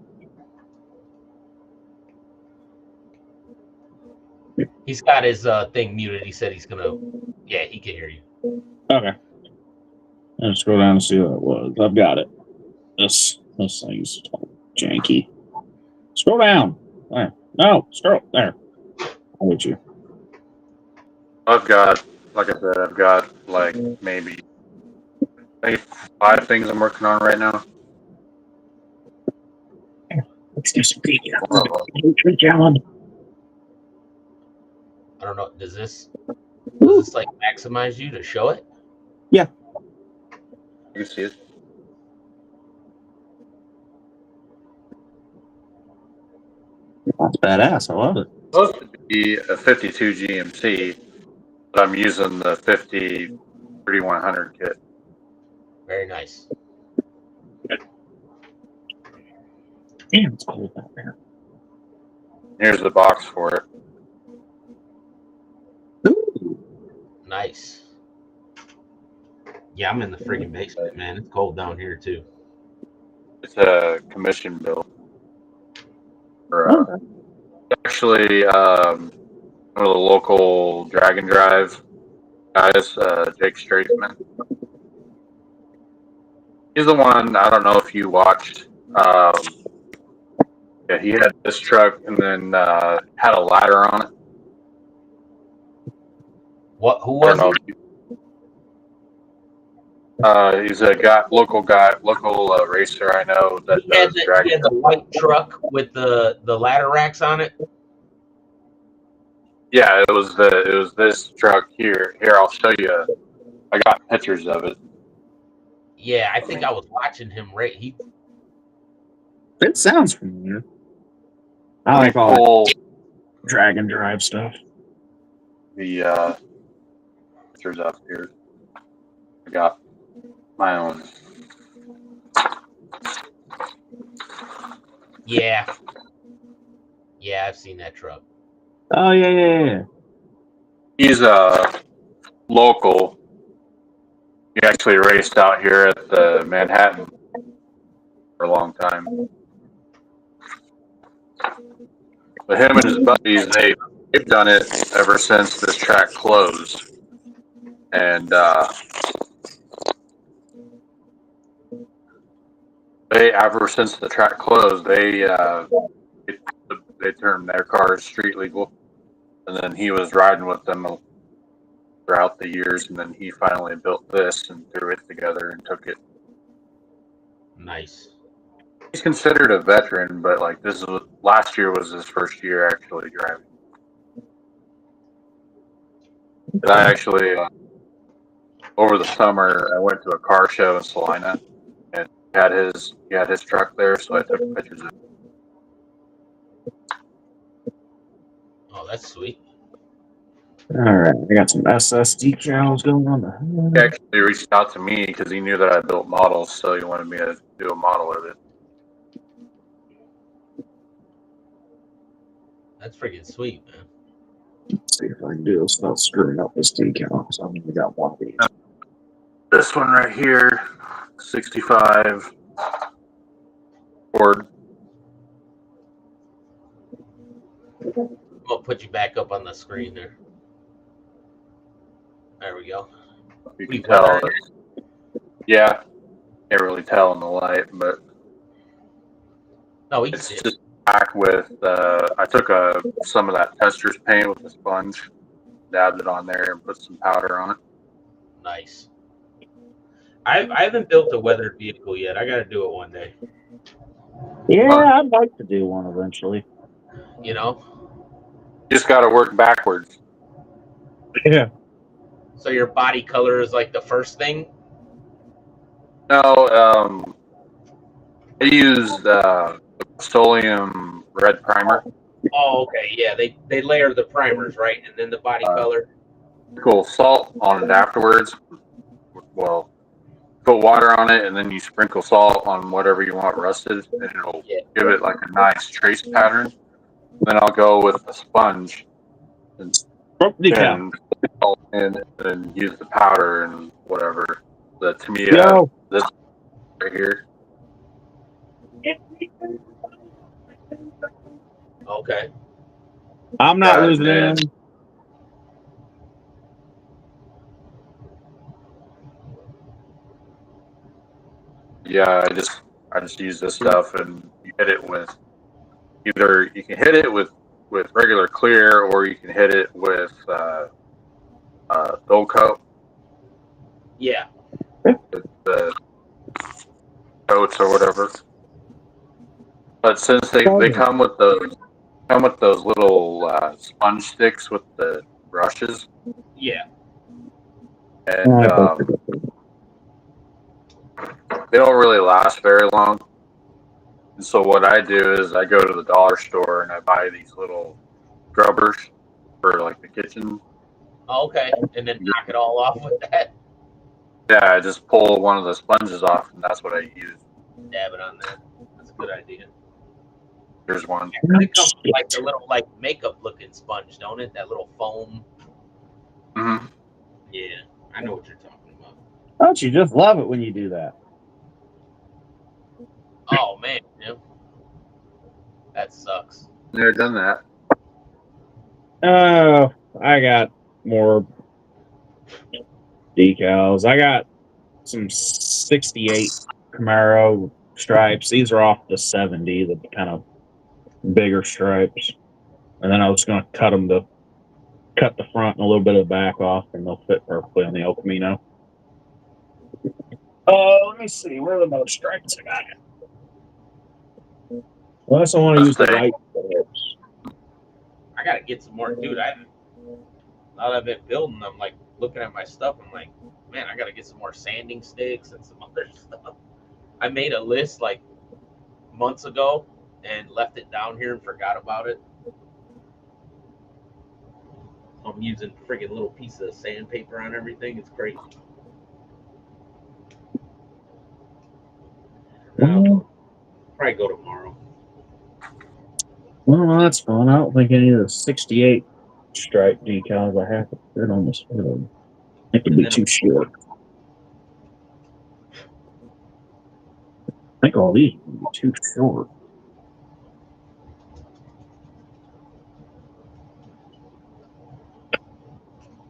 He's got his thing muted. He said he's gonna. Yeah, he can hear you. Okay. Let's go down and see what it was. I've got it. This thing's janky. Scroll down. There. No, scroll there. I'll get you. I've got, like I said, I've got like maybe 5 things I'm working on right now. Let's do some pizza. Four of Challenge. I don't know. Does this like maximize you to show it? Yeah, You can see it. that's badass. I love it. It's supposed to be a 52 GMC, but I'm using the 50 3100 kit. Very nice. Damn, it's cold out there. Here's the box for it. Ooh. Nice. Yeah, I'm in the friggin' basement, man. It's cold down here too. It's a commission bill. For, Okay. actually, one of the local drag and drive guys, Jake Straithman. He's the one. I don't know if you watched. Yeah, he had this truck and then had a ladder on it. What? Who I don't was know. he? If you, he's a local racer I know that He had does drag he and had the drive. white truck with the ladder racks on it. Yeah, it was this truck here. Here, I'll show you. I got pictures of it. Yeah, I think I was watching him. He It sounds familiar. I Let me like all that pull drag and drive stuff. the pictures up here. I got my own. yeah yeah I've seen that truck. Oh yeah. He's a local. He actually raced out here at the Manhattan for a long time. But him and his buddies, they've done it ever since this track closed, and they ever since the track closed, they turned their cars street legal, and then he was riding with them throughout the years, and then he finally built this and threw it together and took it. Nice. He's considered a veteran, but like last year was his first year actually driving. And I actually over the summer I went to a car show in Salina, and he had his truck there, so I took pictures of it. Oh, that's sweet. All right, I got some SS decals going on the He hood. actually reached out to me because he knew that I built models, so he wanted me to do a model of it. That's freaking sweet, man. Let's see if I can do this without screwing up this decal. So I've only got one of these. This one right here, 65 Ford. I'm gonna put you back up on the screen there. There we go. You Pretty can tell. weathered. Yeah, can't really tell in the light, but No, we can it's see it. just back with. I took some of that tester's paint with a sponge, dabbed it on there, and put some powder on it. Nice. I haven't built a weathered vehicle yet. I got to do it one day. Yeah, I'd like to do one eventually. You know. You just got to work backwards. Yeah. So your body color is like the first thing. No, I used Rust-Oleum red primer. Oh, okay. Yeah, they layer the primers, right, and then the body color. Sprinkle salt on it afterwards. Well, put water on it, and then you sprinkle salt on whatever you want rusted, and it'll give it like a nice trace pattern. Then I'll go with a sponge and salt in, and use the powder and whatever. The Tamiya, this right here. Okay. I'm not losing it. Yeah, I just use this stuff, and you hit it with either you can hit it with regular clear, or you can hit it with gold coat. Yeah. The coats or whatever. But since they come with those little sponge sticks with the brushes. Yeah. And they don't really last very long. And so what I do is I go to the dollar store and I buy these little scrubbers for like the kitchen. Okay, and then knock it all off with that. Yeah, I just pull one of the sponges off, and that's what I use. Dab it on that. That's a good idea. Here's one. It comes with like the little like makeup looking sponge, don't it? That little foam. Mm-hmm. Yeah, I know what you're talking about. Don't you just love it when you do that? Oh man, yeah. That sucks. Never done that. Oh, I got more decals. I got some 68 Camaro stripes. These are off the 70, the kind of bigger stripes. And then I was going to cut the front and a little bit of the back off, and they'll fit perfectly on the El Camino. Oh, let me see. Where are the most stripes I got? Unless I want to use the white stripes. I gotta get some more, dude. Now that I've been building, I'm like looking at my stuff. I'm like, man, I gotta get some more sanding sticks and some other stuff. I made a list like months ago and left it down here and forgot about it. I'm using freaking little pieces of sandpaper on everything. It's crazy. Probably go tomorrow. Well, that's fun. I don't think any of the 68 stripe decals I have to fit on this hood. It could be too short. I think all these would be too short.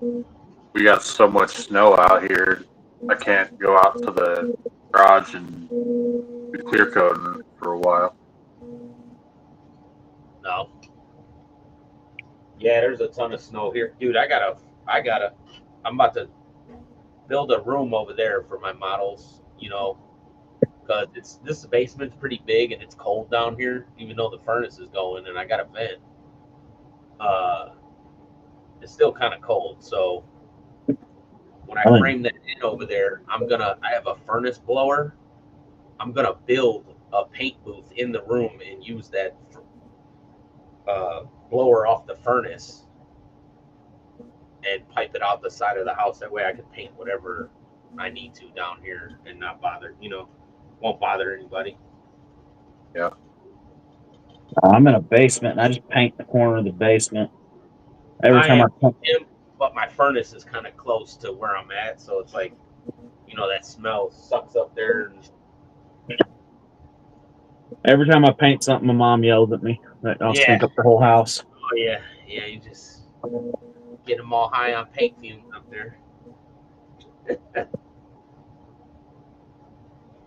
we got so much snow out here. I can't go out to the garage and do clear coating for a while. No. Yeah, there's a ton of snow here, dude. I'm about to build a room over there for my models. You know, because this basement's pretty big and it's cold down here, even though the furnace is going and I got a vent. Uh, it's still kind of cold. So when I frame that in over there, I have a furnace blower. I'm gonna build a paint booth in the room and use that blower off the furnace and pipe it out the side of the house. That way I can paint whatever I need to down here and not bother, won't bother anybody. Yeah. I'm in a basement and I just paint the corner of the basement. Every I time I am, but my furnace is kind of close to where I'm at, so it's like, that smell sucks up there. I paint something, my mom yells at me. I'll Yeah, stink up the whole house. oh yeah, you just get them all high on paint fumes up there.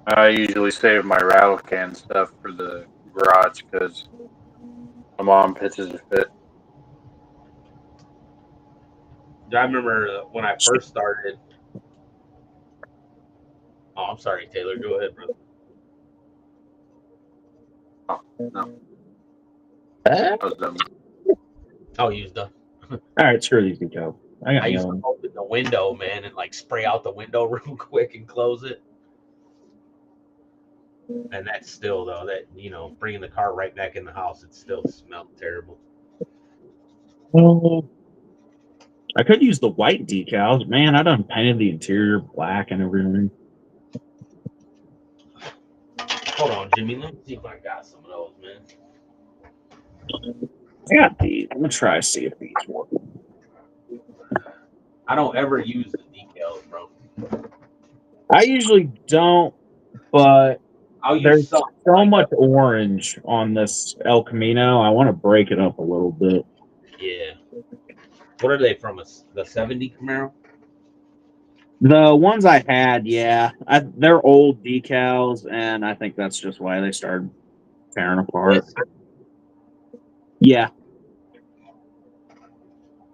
I usually save my rattle can stuff for the garage because my mom pitches a fit. I remember when I first started. Oh, I'm sorry, Taylor. Go ahead, brother. Oh, no. I I was done. Oh, he was done. All right, screw these decals. I used to open the window, man, and like spray out the window real quick and close it. And that's still though that bringing the car right back in the house, it still smelled terrible. I could use the white decals. Man, I done painted the interior black and everything. Hold on, Jimmy. Let me see if I got some of those, man. I got these. I'm gonna try to see if these work. I don't ever use the decals, bro. I usually don't, but I'll use there's some. so much orange on this El Camino. I want to break it up a little bit. Yeah. What are they from? The 70 Camaro? The ones I had, yeah, they're old decals, and I think that's just why they started tearing apart. Yes. Yeah.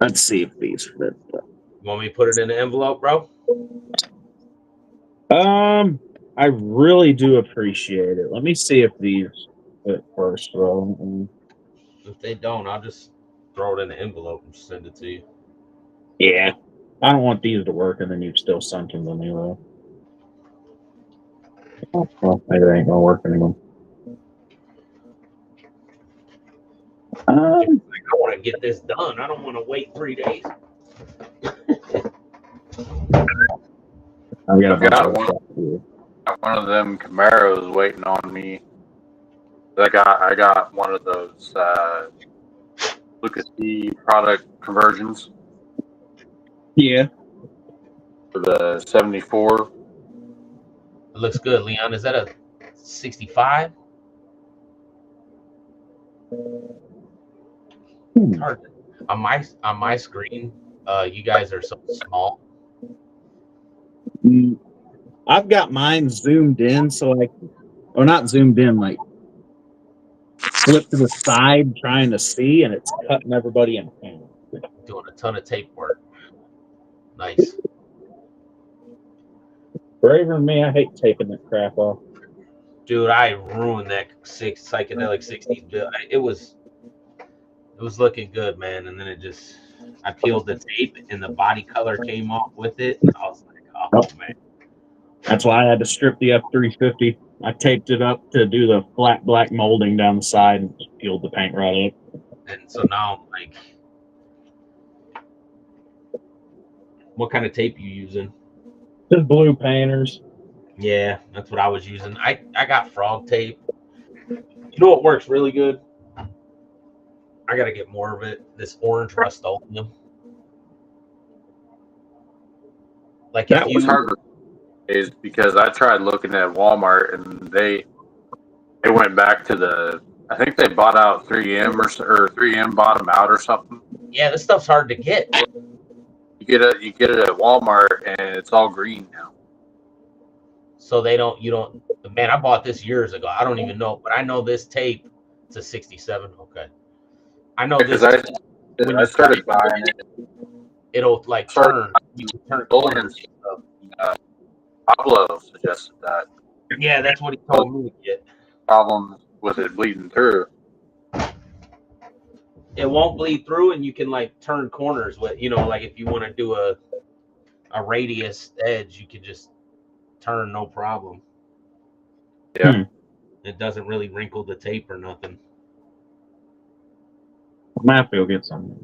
Let's see if these fit. You want me to put it in the envelope, bro? I really do appreciate it. Let me see if these fit first, though. If they don't, I'll just throw it in the envelope and send it to you. Yeah. I don't want these to work, and then you've still sunk them anyway. Well, maybe they ain't gonna work anymore. I want to get this done. I don't want to wait 3 days. I've got one of them Camaros waiting on me. I got one of those Lucas D product conversions. Yeah. For the 74. It looks good, Leon. Is that a 65? Hard. On my screen, you guys are so small. I've got mine zoomed in, so not zoomed in, like flip to the side trying to see, and it's cutting everybody in half. Doing a ton of tape work. Nice. Braver than me, I hate taping that crap off. Dude, I ruined that psychedelic 60s build. It was looking good, man, and then I peeled the tape and the body color came off with it. I was like, oh man. That's why I had to strip the F350. I taped it up to do the flat black molding down the side and just peeled the paint right up. And so now I'm like, what kind of tape you using? Just blue painters. Yeah, that's what I was using. I got frog tape. You know what works really good? I got to get more of it. This orange Rust-Oleum. Like that was hard is because I tried looking at Walmart and they went back to I think they bought out 3M or 3M bought them out or something. Yeah, this stuff's hard to get. You get it at Walmart, and it's all green now. So you don't. Man, I bought this years ago. I don't even know, but I know this tape. It's a 67. Okay, I know Because this. When I you started buying it. it'll like Started turn. You can turn Julian, corners. And Pablo suggested that. yeah, that's what he told me to get. Problems with it bleeding through. It won't bleed through, and you can like turn corners with, like if you want to do a radius edge, you can just turn no problem. Yeah. It doesn't really wrinkle the tape or nothing. I'm gonna have to go get some.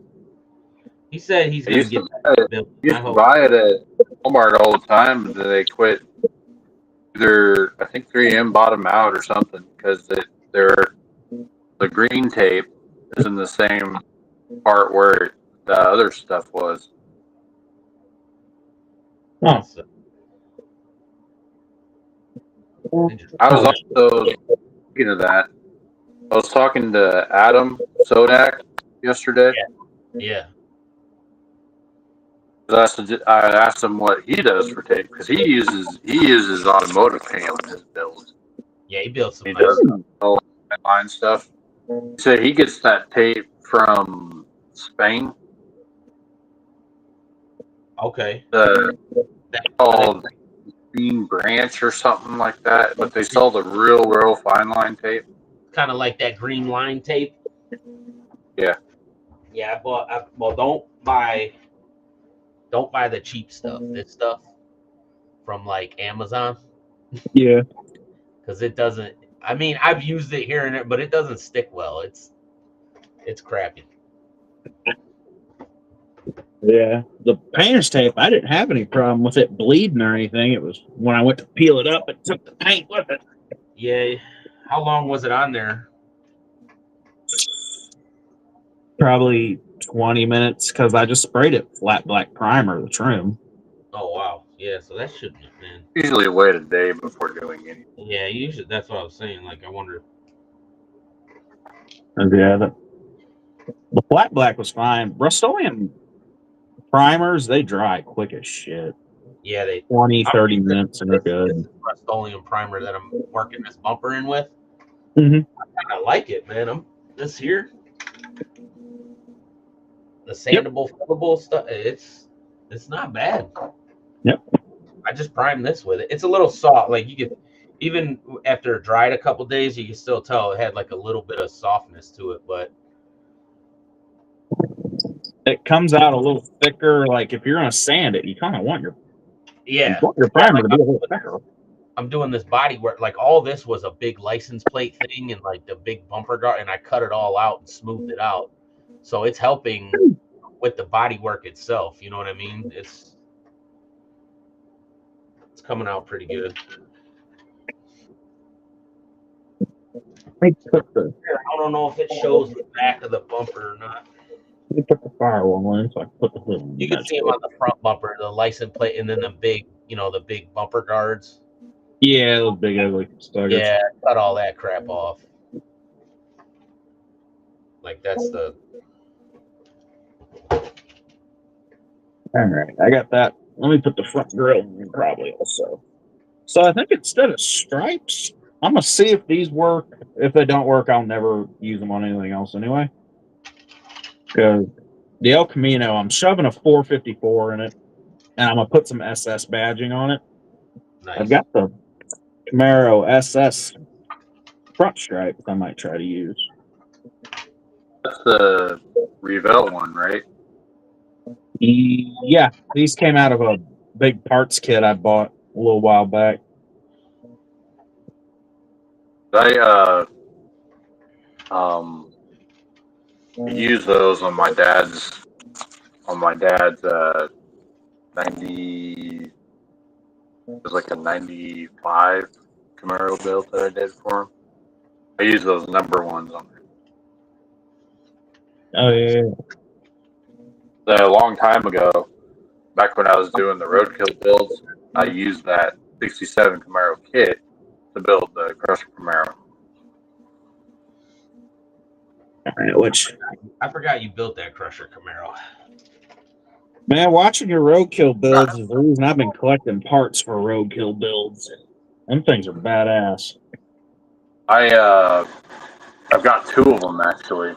He said he's I gonna used get to that built. I hope. buy it at Walmart all the time, and then they quit. Either I think 3M bought them out or something because the green tape is in the same part where the other stuff was. Oh. So, I was also speaking of that. I was talking to Adam Sodak yesterday. yeah. I asked him what he does for tape because he uses automotive paint on his builds. Yeah, he built some He nice does stuff. all that line stuff. He said he gets that tape from Spain. Okay. Called Green Branch or something like that, but they sell the real fine line tape. Kind of like that green line tape. Yeah. Yeah, well, don't buy the cheap stuff. This stuff from like Amazon, Yeah. because it doesn't. I mean, I've used it here and there, but it doesn't stick well. It's crappy. Yeah. The painter's tape, I didn't have any problem with it bleeding or anything. It was when I went to peel it up, it took the paint with it. Yeah. How long was it on there? Probably 20 minutes because I just sprayed it flat black primer, the trim. Oh wow. Yeah. So that shouldn't have been. Usually wait a day before doing anything. Yeah. Usually that's what I was saying. Like I wonder. Yeah, the flat black was fine. Rust-Oleum primers, they dry quick as shit. Yeah. 30 minutes and they're This good. Rust-Oleum primer that I'm working this bumper in with. Mm-hmm. I like it, man. This here. The sandable, fillable stuff. It's not bad. Yep. I just primed this with it. It's a little soft. Like you could, even after it dried a couple days, you can still tell it had like a little bit of softness to it. But It comes out a little thicker. Like if you're gonna sand it, you kind of want your primer like to be a little thicker. I'm doing this body work. Like all this was a big license plate thing and like the big bumper guard, and I cut it all out and smoothed it out. So it's helping with the body work itself. You know what I mean? It's coming out pretty good. I don't know if it shows the back of the bumper or not. Let me put the firewall in so I can put the hood on. You can see them on the front bumper, the license plate, and then the big, the big bumper guards. Yeah, those big ugly stuggers. Yeah, cut all that crap off. Like that's the. All right, I got that. Let me put the front grill in probably also. So I think instead of stripes, I'm gonna see if these work. If they don't work, I'll never use them on anything else anyway. Because the El Camino, I'm shoving a 454 in it, and I'm gonna put some SS badging on it. Nice. I've got the Camaro SS front stripes I might try to use. That's the Revell one, right? Yeah, these came out of a big parts kit I bought a little while back. I use those on my dad's 90. It was like a 95 Camaro build that I did for him. I use those number ones on there. Oh yeah. A long time ago, back when I was doing the roadkill builds, I used that 67 Camaro kit to build the Crusher Camaro. All right, which I forgot you built that Crusher Camaro. Man, watching your roadkill builds is the reason I've been collecting parts for roadkill builds. Them things are badass. I've got 2 of them actually.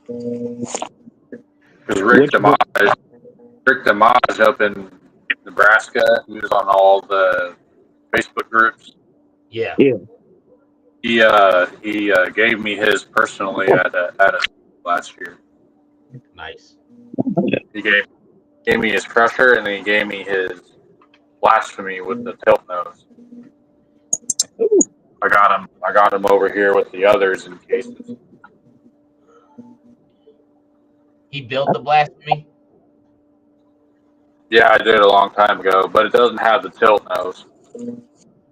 Because Rick DeMage up in Nebraska, who's on all the Facebook groups. Yeah. He gave me his personally at a last year. Nice. He gave me his crusher, and then he gave me his blasphemy with the tilt nose. I got him over here with the others in cases. He built the blasphemy. Yeah, I did a long time ago, but it doesn't have the tilt nose.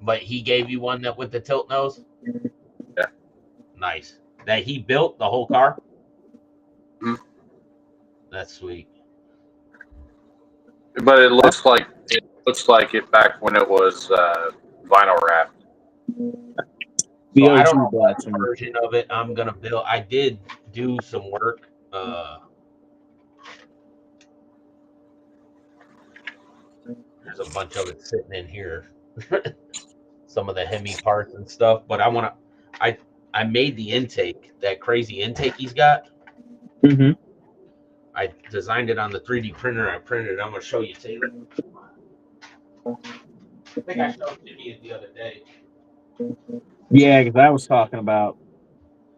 But he gave you one that with the tilt nose. Yeah. Nice. That he built the whole car. Mm-hmm. That's sweet. But it looks like it back when it was vinyl wrapped. So I don't know what version of it I'm gonna build. I did do some work. There's a bunch of it sitting in here. Some of the Hemi parts and stuff. But I made the intake, that crazy intake he's got. Mm-hmm. I designed it on the 3D printer. I printed it. I'm gonna show you, Taylor. I think I showed it the other day. Yeah, because I was talking about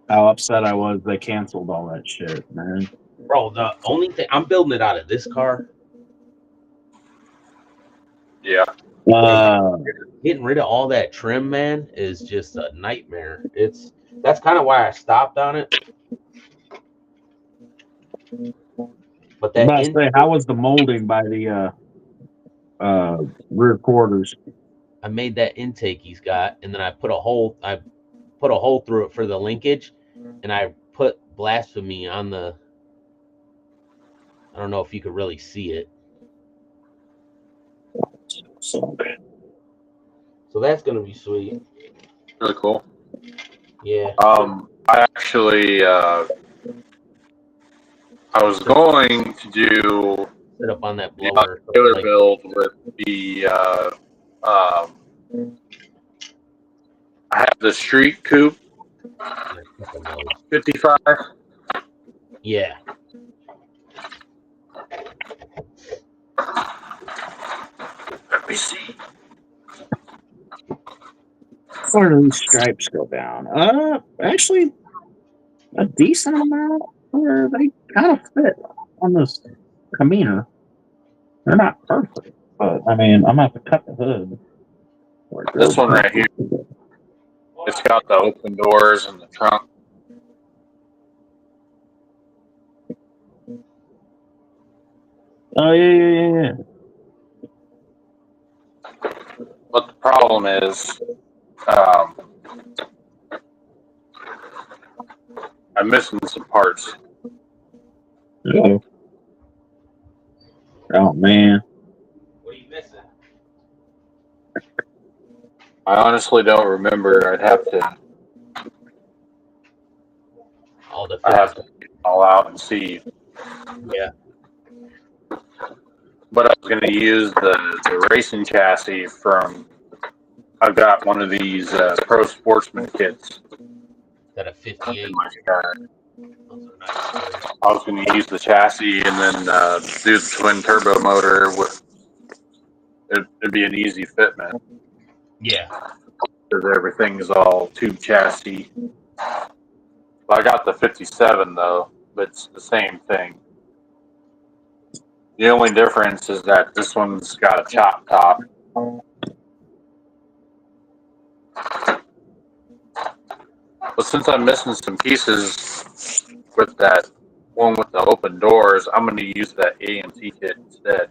how upset I was they canceled all that shit, man. Bro, the only thing I'm building it out of this car. Yeah. Getting rid of all that trim, man, is just a nightmare. That's kind of why I stopped on it. But that how was the molding by the rear quarters? I made that intake he's got, and then I put a hole through it for the linkage, and I put blasphemy on the. I don't know if you could really see it. So that's gonna be sweet. Really cool. Yeah. I actually I was going to do set up on that blower Taylor build with the I have the street coupe 55. Yeah. Let me see. Where do these stripes go down? Actually, a decent amount. Where they kind of fit on this Camino. They're not perfect, but I mean, I'm gonna have to cut the hood. This one right here. It's got the open doors and the trunk. Oh yeah. But the problem is, I'm missing some parts. Oh man. What are you missing? I honestly don't remember. I'd have to get it all out and see. Yeah. But I was going to use the racing chassis from. I've got one of these Pro Sportsman kits. That a 58. I was going to use the chassis and then do the twin turbo motor. It'd be an easy fitment. Yeah. Because everything is all tube chassis. I got the 57 though, but it's the same thing. The only difference is that this one's got a chop top. But since I'm missing some pieces with that one with the open doors, I'm going to use that AMT kit instead.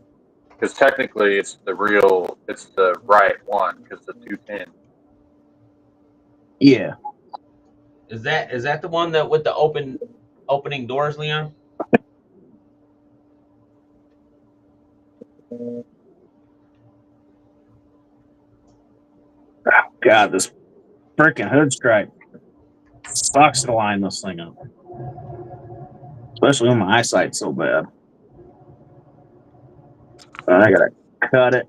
Because technically it's the right one, because the 210. Yeah. Is that the one that with the opening doors, Leon? Oh, God, this freaking hood stripe sucks to line this thing up. Especially when my eyesight's so bad. I gotta cut it.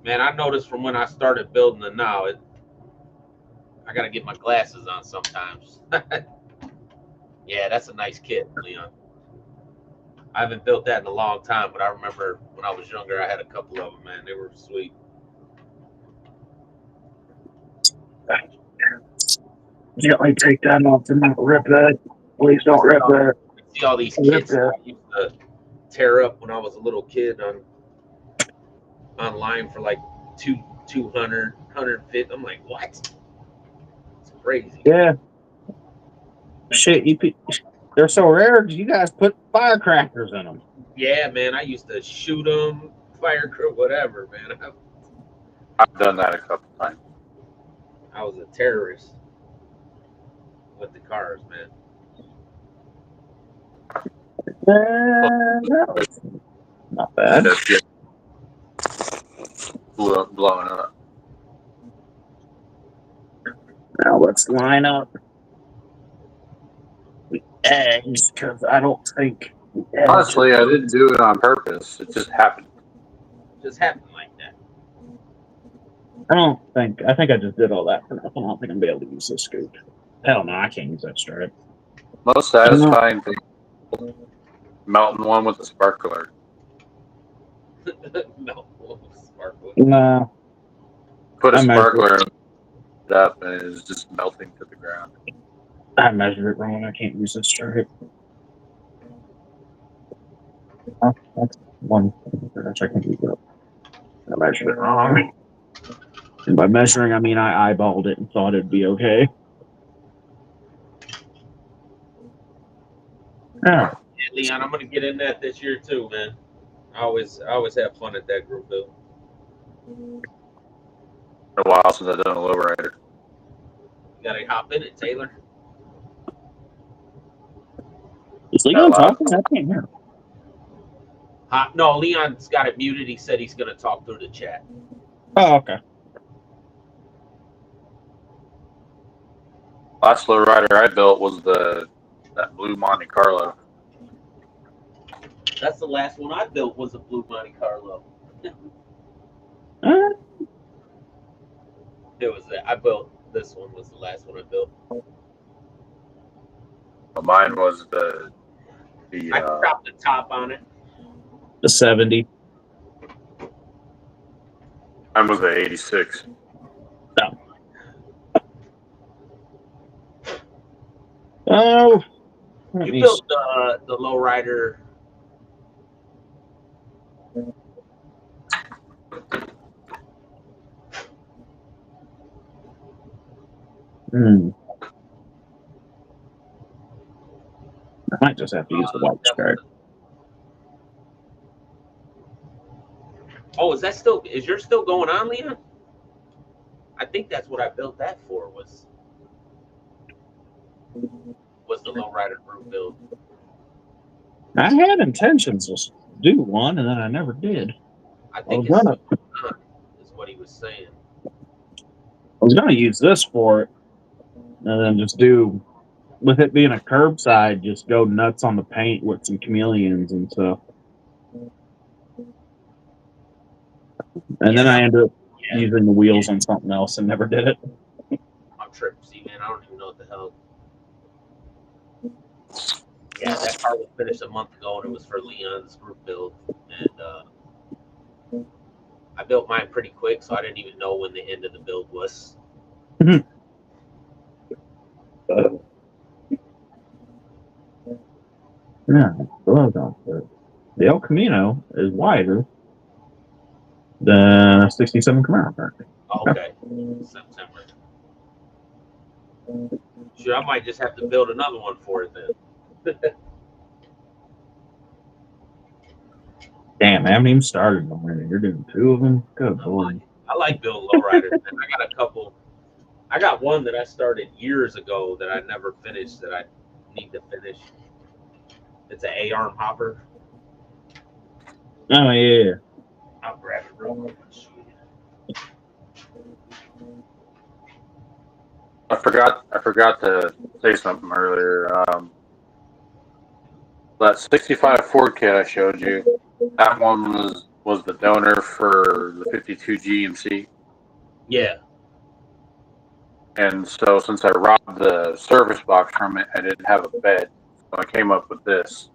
Man, I noticed from when I started building to now, I gotta get my glasses on sometimes. Yeah, that's a nice kit, Leon. I haven't built that in a long time, but I remember when I was younger, I had a couple of them, man. They were sweet. Gently take that off and not rip that. Please don't rip that. I see all these Rip kits that that. I used to tear up when I was a little kid online for like 200, 150. I'm like, what? It's crazy. Yeah. Shit, they're so rare because you guys put firecrackers in them. Yeah, man. I used to shoot them, fire crew, whatever, man. I've done that a couple times. I was a terrorist with the cars, man. That was not bad. That shit blowing up. Now let's line up the eggs because I don't think the eggs. Honestly, I didn't do it on purpose. It just happened. Just happened like that. I think I just did all that for nothing. I don't think I'm gonna be able to use this scoop. Hell no, I can't use that strip. Most satisfying thing, melting one with a sparkler. No, sparkle. No. Put a sparkler up and it's just melting to the ground. I measured it wrong. I can't use this strip. Oh, that's one. I can use it. I measured it wrong. And by measuring, I mean I eyeballed it and thought it'd be okay. Yeah, Leon, I'm gonna get in that this year too, man. I always have fun at that group build. A while since I've done a lowrider. You gotta hop in it, Taylor. Is Leon talking? I can't hear. No, Leon's got it muted. He said he's gonna talk through the chat. Oh, okay. Last lowrider I built was that blue Monte Carlo. That's the last one I built was a blue Monte Carlo. It was I built this one was the last one I built. Well, mine was the I dropped the top on it. The 70. Mine was the 86. No. Oh. You built the lowrider. I might just have to use the white skirt. Oh, is yours still going on, Leon? I think that's what I built that for was the lowrider group build. I had intentions to do one, and then I never did. I think it's is what he was saying. I was gonna use this for it, and then just do, with it being a curbside, just go nuts on the paint with some chameleons and stuff. And then I ended up using the wheels on something else and never did it. I'm tripping. See, man, I don't even know what the hell. Yeah, that car was finished a month ago, and it was for Leon's group build. And I built mine pretty quick, so I didn't even know when the end of the build was. Yeah, the El Camino is wider than a 67 Camaro car. Okay, September. Sure, I might just have to build another one for it then. Damn, I haven't even started one. You're doing two of them? Good lord. I like building lowriders, man. I got a couple. I got one that I started years ago that I never finished that I need to finish. It's an A-arm hopper. Oh, yeah. I'll grab it real quick. I forgot to say something earlier. That 65 Ford kit I showed you, that one was was the donor for the 52 GMC. Yeah. And so since I robbed the service box from it, I didn't have a bed. So I came up with this.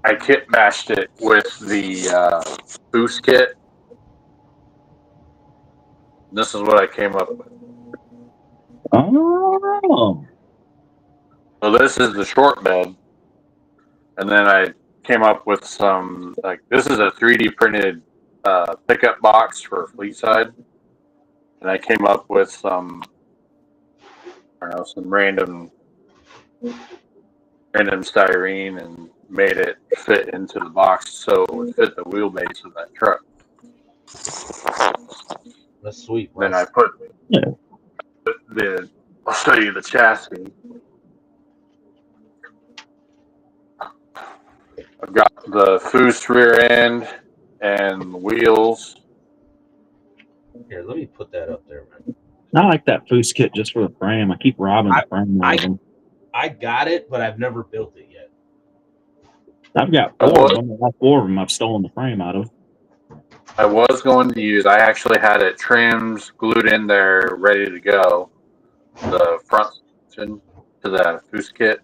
I kit bashed it with the boost kit. This is what I came up with. Oh. So this is the short bed. And then I came up with some, like, this is a 3D printed pickup box for Fleet Side. And I came up with some, I don't know, some random styrene and made it fit into the box so it would fit the wheelbase of that truck. That's sweet, bro. Then I put I'll show you the chassis. I've got the Foose rear end and wheels. Here, let me put that up there, man. I like that Foose kit just for the frame. I keep robbing the frame out of them. I got it, but I've never built it yet. I've got 4 of them. All 4 of them I've stolen the frame out of. I was going to use, I actually had it trimmed, glued in there, ready to go. The front section to the Foose kit.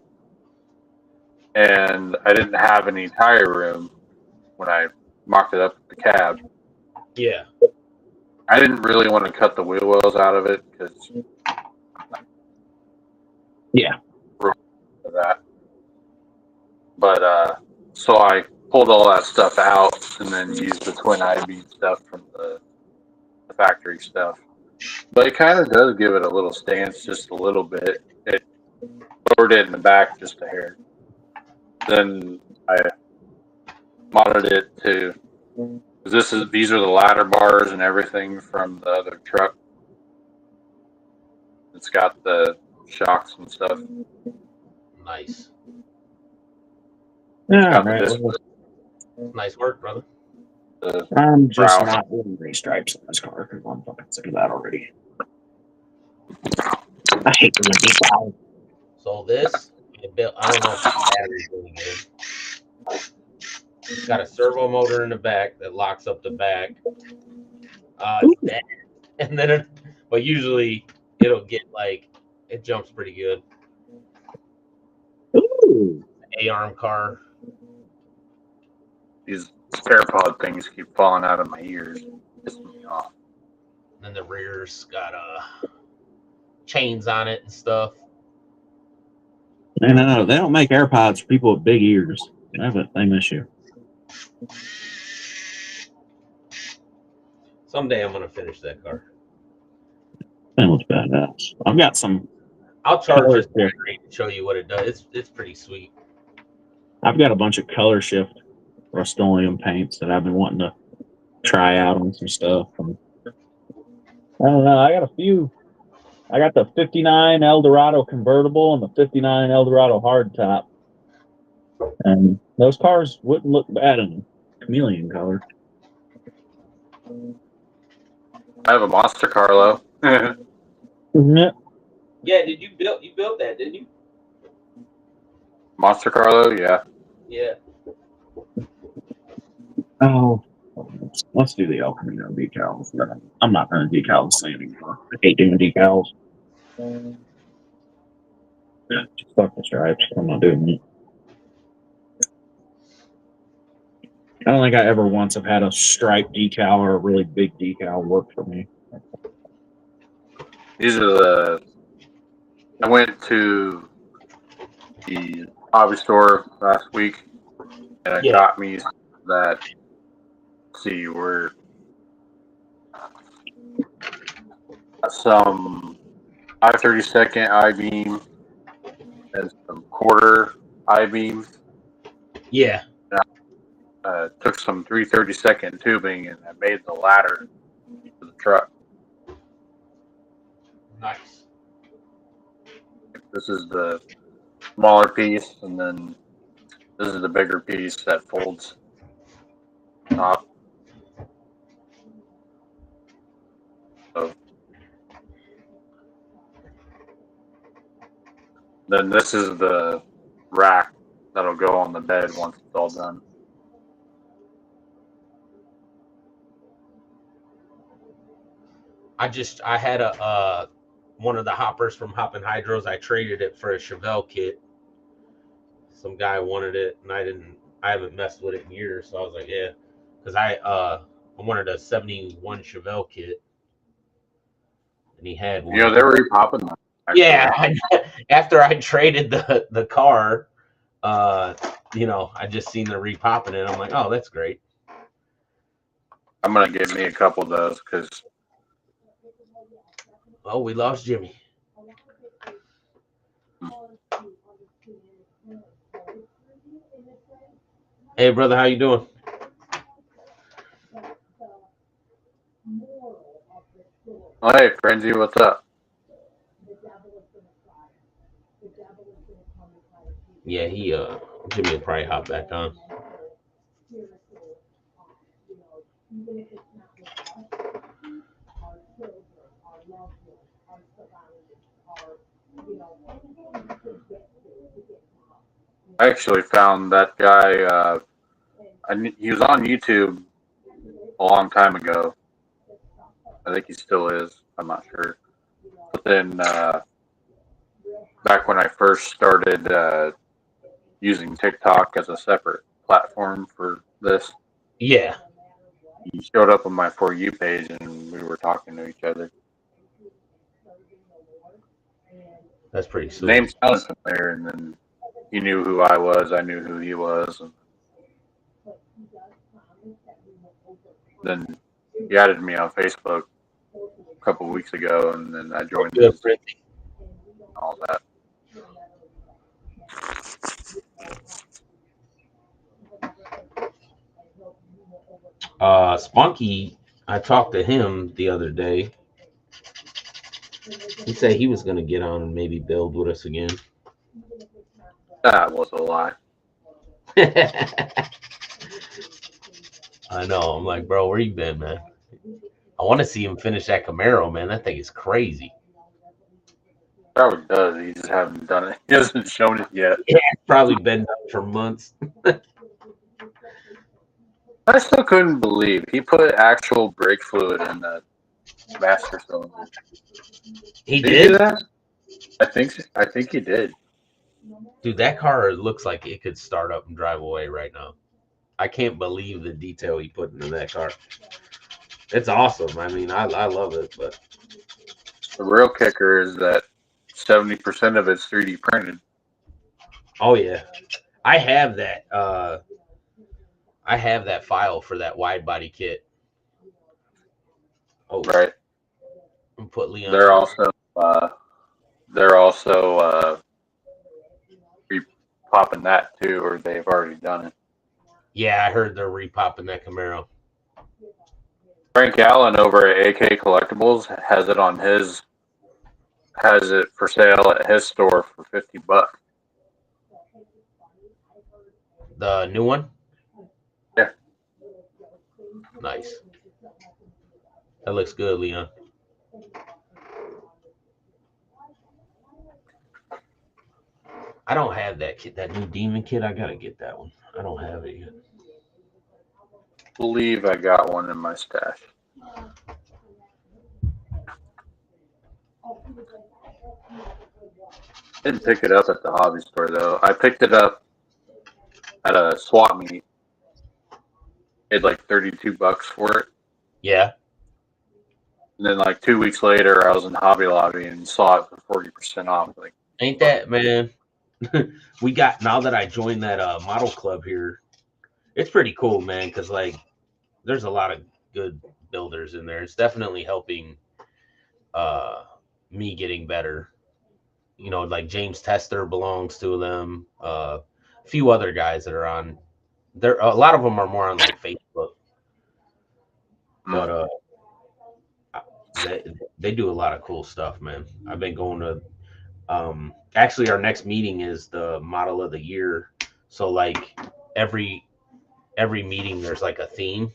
And I didn't have any tire room when I mocked it up with the cab. Yeah. I didn't really want to cut the wheel wells out of it because that. But so I pulled all that stuff out and then used the twin I-beam stuff from the factory stuff. But it kind of does give it a little stance, just a little bit. It lowered it in the back just a hair. Then I modded it to. These are the ladder bars and everything from the other truck. It's got the shocks and stuff. Nice. Yeah, Nice work, brother. I'm just not doing restripes on this car because I'm fucking sick of that already. I hate doing decals. So this, I don't know if the battery's really good. It's got a servo motor in the back that locks up the back. And then, but usually it'll get like, it jumps pretty good. Ooh. A-arm car. These AirPod things keep falling out of my ears. Pissing me off. Then the rear's got chains on it and stuff. No, they don't make AirPods for people with big ears. I have that same issue. Someday I'm gonna finish that car. That looks badass. I've got some. I'll charge this battery and show you what it does. It's pretty sweet. I've got a bunch of color shift Rust-Oleum paints that I've been wanting to try out on some stuff. And I don't know. I got a few. I got the 59 Eldorado convertible and the 59 Eldorado hardtop. And those cars wouldn't look bad in chameleon color. I have a Monster Carlo. Yeah. Yeah, you built that, didn't you? Monster Carlo, yeah. Yeah. Oh, let's do the El Camino decals. I'm not going to decal this thing anymore. I hate doing decals. Yeah, just fuck the stripes. I'm not doing it. I don't think I ever once have had a stripe decal or a really big decal work for me. These are I went to the hobby store last week and I got me that. Let's see, we're some I-32 I-beam and some quarter I-beams. Yeah. Took some 3/32 tubing and I made the ladder for the truck. Nice. This is the smaller piece, and then this is the bigger piece that folds top. So then this is the rack that'll go on the bed once it's all done. I had a one of the hoppers from Hoppin' Hydros. I traded it for a Chevelle kit. Some guy wanted it, and I haven't messed with it in years. So I was like, yeah, because I wanted a '71 Chevelle kit, and he had You know, one. they were repopping them, Yeah, actually. after I traded the car, I just seen the repopping it. I'm like, oh, that's great. I'm gonna get me a couple of those because Oh, we lost Jimmy. Hey, brother, how you doing? oh, hey, Frenzy, what's up? Yeah, Jimmy will probably hop back on. I actually found that guy. He was on YouTube a long time ago. I think he still is. I'm not sure. But then back when I first started using TikTok as a separate platform for this, Yeah, he showed up on my For You page and we were talking to each other. that's pretty His name sweet. sounded familiar, and then he knew who I was. I knew who he was. And then he added me on Facebook a couple of weeks ago, and then I What's joined good, his Fritz? and all that. Spunky, I talked to him the other day. He said he was gonna get on and maybe build with us again. That was a lie. I know. I'm like, bro, where you been, man? I want to see him finish that Camaro, man. That thing is crazy. Probably does. He just hasn't done it. He hasn't shown it yet. Yeah, it's probably been done for months. I still couldn't believe he put actual brake fluid in the master cylinder. He Did he do did? that? I think he did. Dude, that car looks like it could start up and drive away right now. I can't believe the detail he put into that car. It's awesome. I mean, I love it, but The real kicker is that 70% of it's 3D printed. oh yeah. I have that I have that file for that wide body kit. Oh, Right. and put Leon They're on. also uh, they're also popping that too, or they've already done it. Yeah, I heard they're repopping that Camaro. Frank Allen over at AK Collectibles has it for sale at his store for $50. The new one? Yeah. Nice. That looks good, Leon. I don't have that kit, that new demon kit. I gotta get that one. I don't have it yet. I believe I got one in my stash. Didn't pick it up at the hobby store though. I picked it up at a swap meet. Paid like $32 for it. Yeah. And then like 2 weeks later, I was in Hobby Lobby and saw it for 40% off. Like, Ain't that, man? We got, now that I joined that model club here, it's pretty cool, man, because like there's a lot of good builders in there. It's definitely helping uh me getting better. Like James Tester belongs to them. A few other guys that are on there. A lot of them are more on like Facebook, but they do a lot of cool stuff, man. I've been going to actually our next meeting is the model of the year. So like every meeting there's like a theme.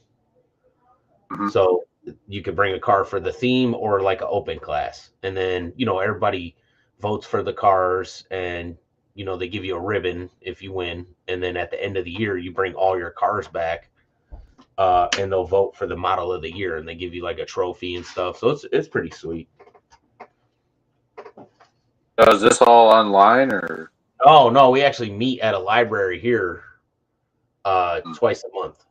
mm-hmm. So you could bring a car for the theme or like an open class. And then, everybody votes for the cars and they give you a ribbon if you win. And then at the end of the year you bring all your cars back and they'll vote for the model of the year, and they give you like a trophy and stuff. So it's pretty sweet. Is this all online or? Oh no, we actually meet at a library here twice a month.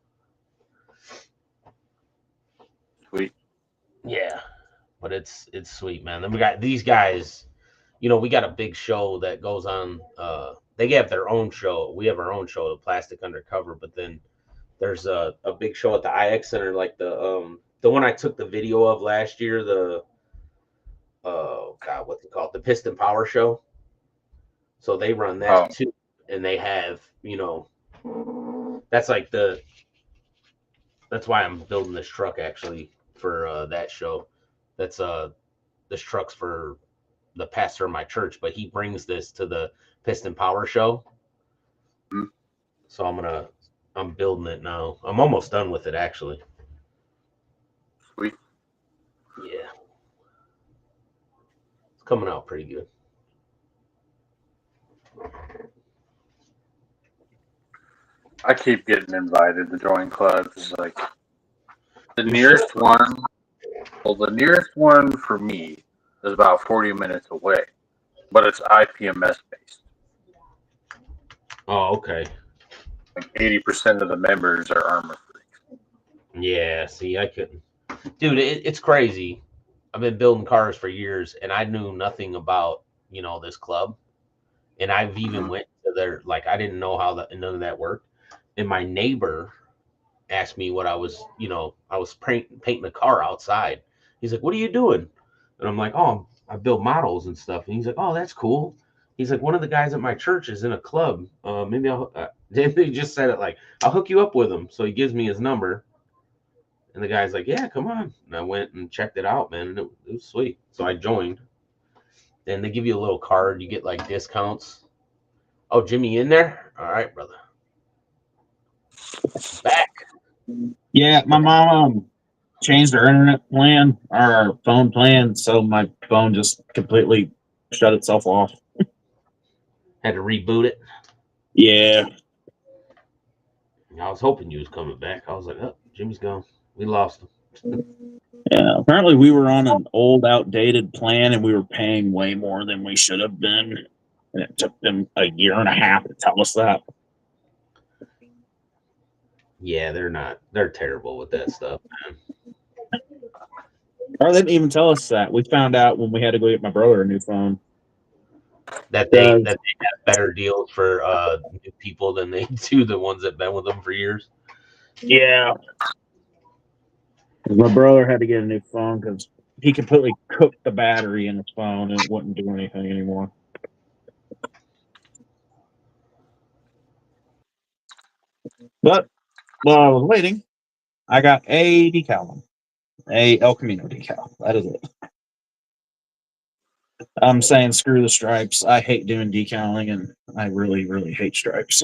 Sweet. Yeah, but it's sweet, man. Then we got these guys. You know, we got a big show that goes on. They have their own show. We have our own show, the Plastic Undercover. But then there's a big show at the IX Center, like the one I took the video of last year. The God, what's it called? The Piston Power Show. So they run that too, and they have that's like that's why I'm building this truck actually for that show. That's this truck's for the pastor of my church, but he brings this to the Piston Power Show. Mm-hmm. So I'm building it now. I'm almost done with it actually. Sweet. Yeah. It's coming out pretty good. I keep getting invited to join clubs. Like the nearest one, well, the nearest one for me is about 40 minutes away, but it's IPMS based. Oh, okay. Like 80% of the members are armor freaks. Yeah, see, I couldn't. Dude, it's crazy. I've been building cars for years, and I knew nothing about this club. And I've even went to their I didn't know how none of that worked. And my neighbor asked me what I was, I was painting a car outside. He's like, "What are you doing?" And I'm like, "Oh, I build models and stuff." And he's like, "Oh, that's cool." He's like, "One of the guys at my church is in a club. Maybe I'll." He just said it like, "I'll hook you up with him." So he gives me his number, and the guy's like, "Yeah, come on." And I went and checked it out, man, and it was sweet. So I joined. Then they give you a little card. You get like discounts. Oh, Jimmy, in there? All right, brother. Back. Yeah, my mom changed our internet plan, our phone plan, so my phone just completely shut itself off. Had to reboot it. Yeah. I was hoping you was coming back. I was like, "Oh, Jimmy's gone. We lost him." Yeah. Apparently, we were on an old, outdated plan, and we were paying way more than we should have been. And it took them a year and a half to tell us that. Yeah, they're terrible with that stuff, man. Or they didn't even tell us that. We found out when we had to go get my brother a new phone. That they have better deals for new people than they do the ones that been with them for years. Yeah. My brother had to get a new phone because he completely cooked the battery in his phone and it wouldn't do anything anymore. But while I was waiting, I got a decal, a El Camino decal. That is it. I'm saying screw the stripes. I hate doing decaling, and I really, really hate stripes.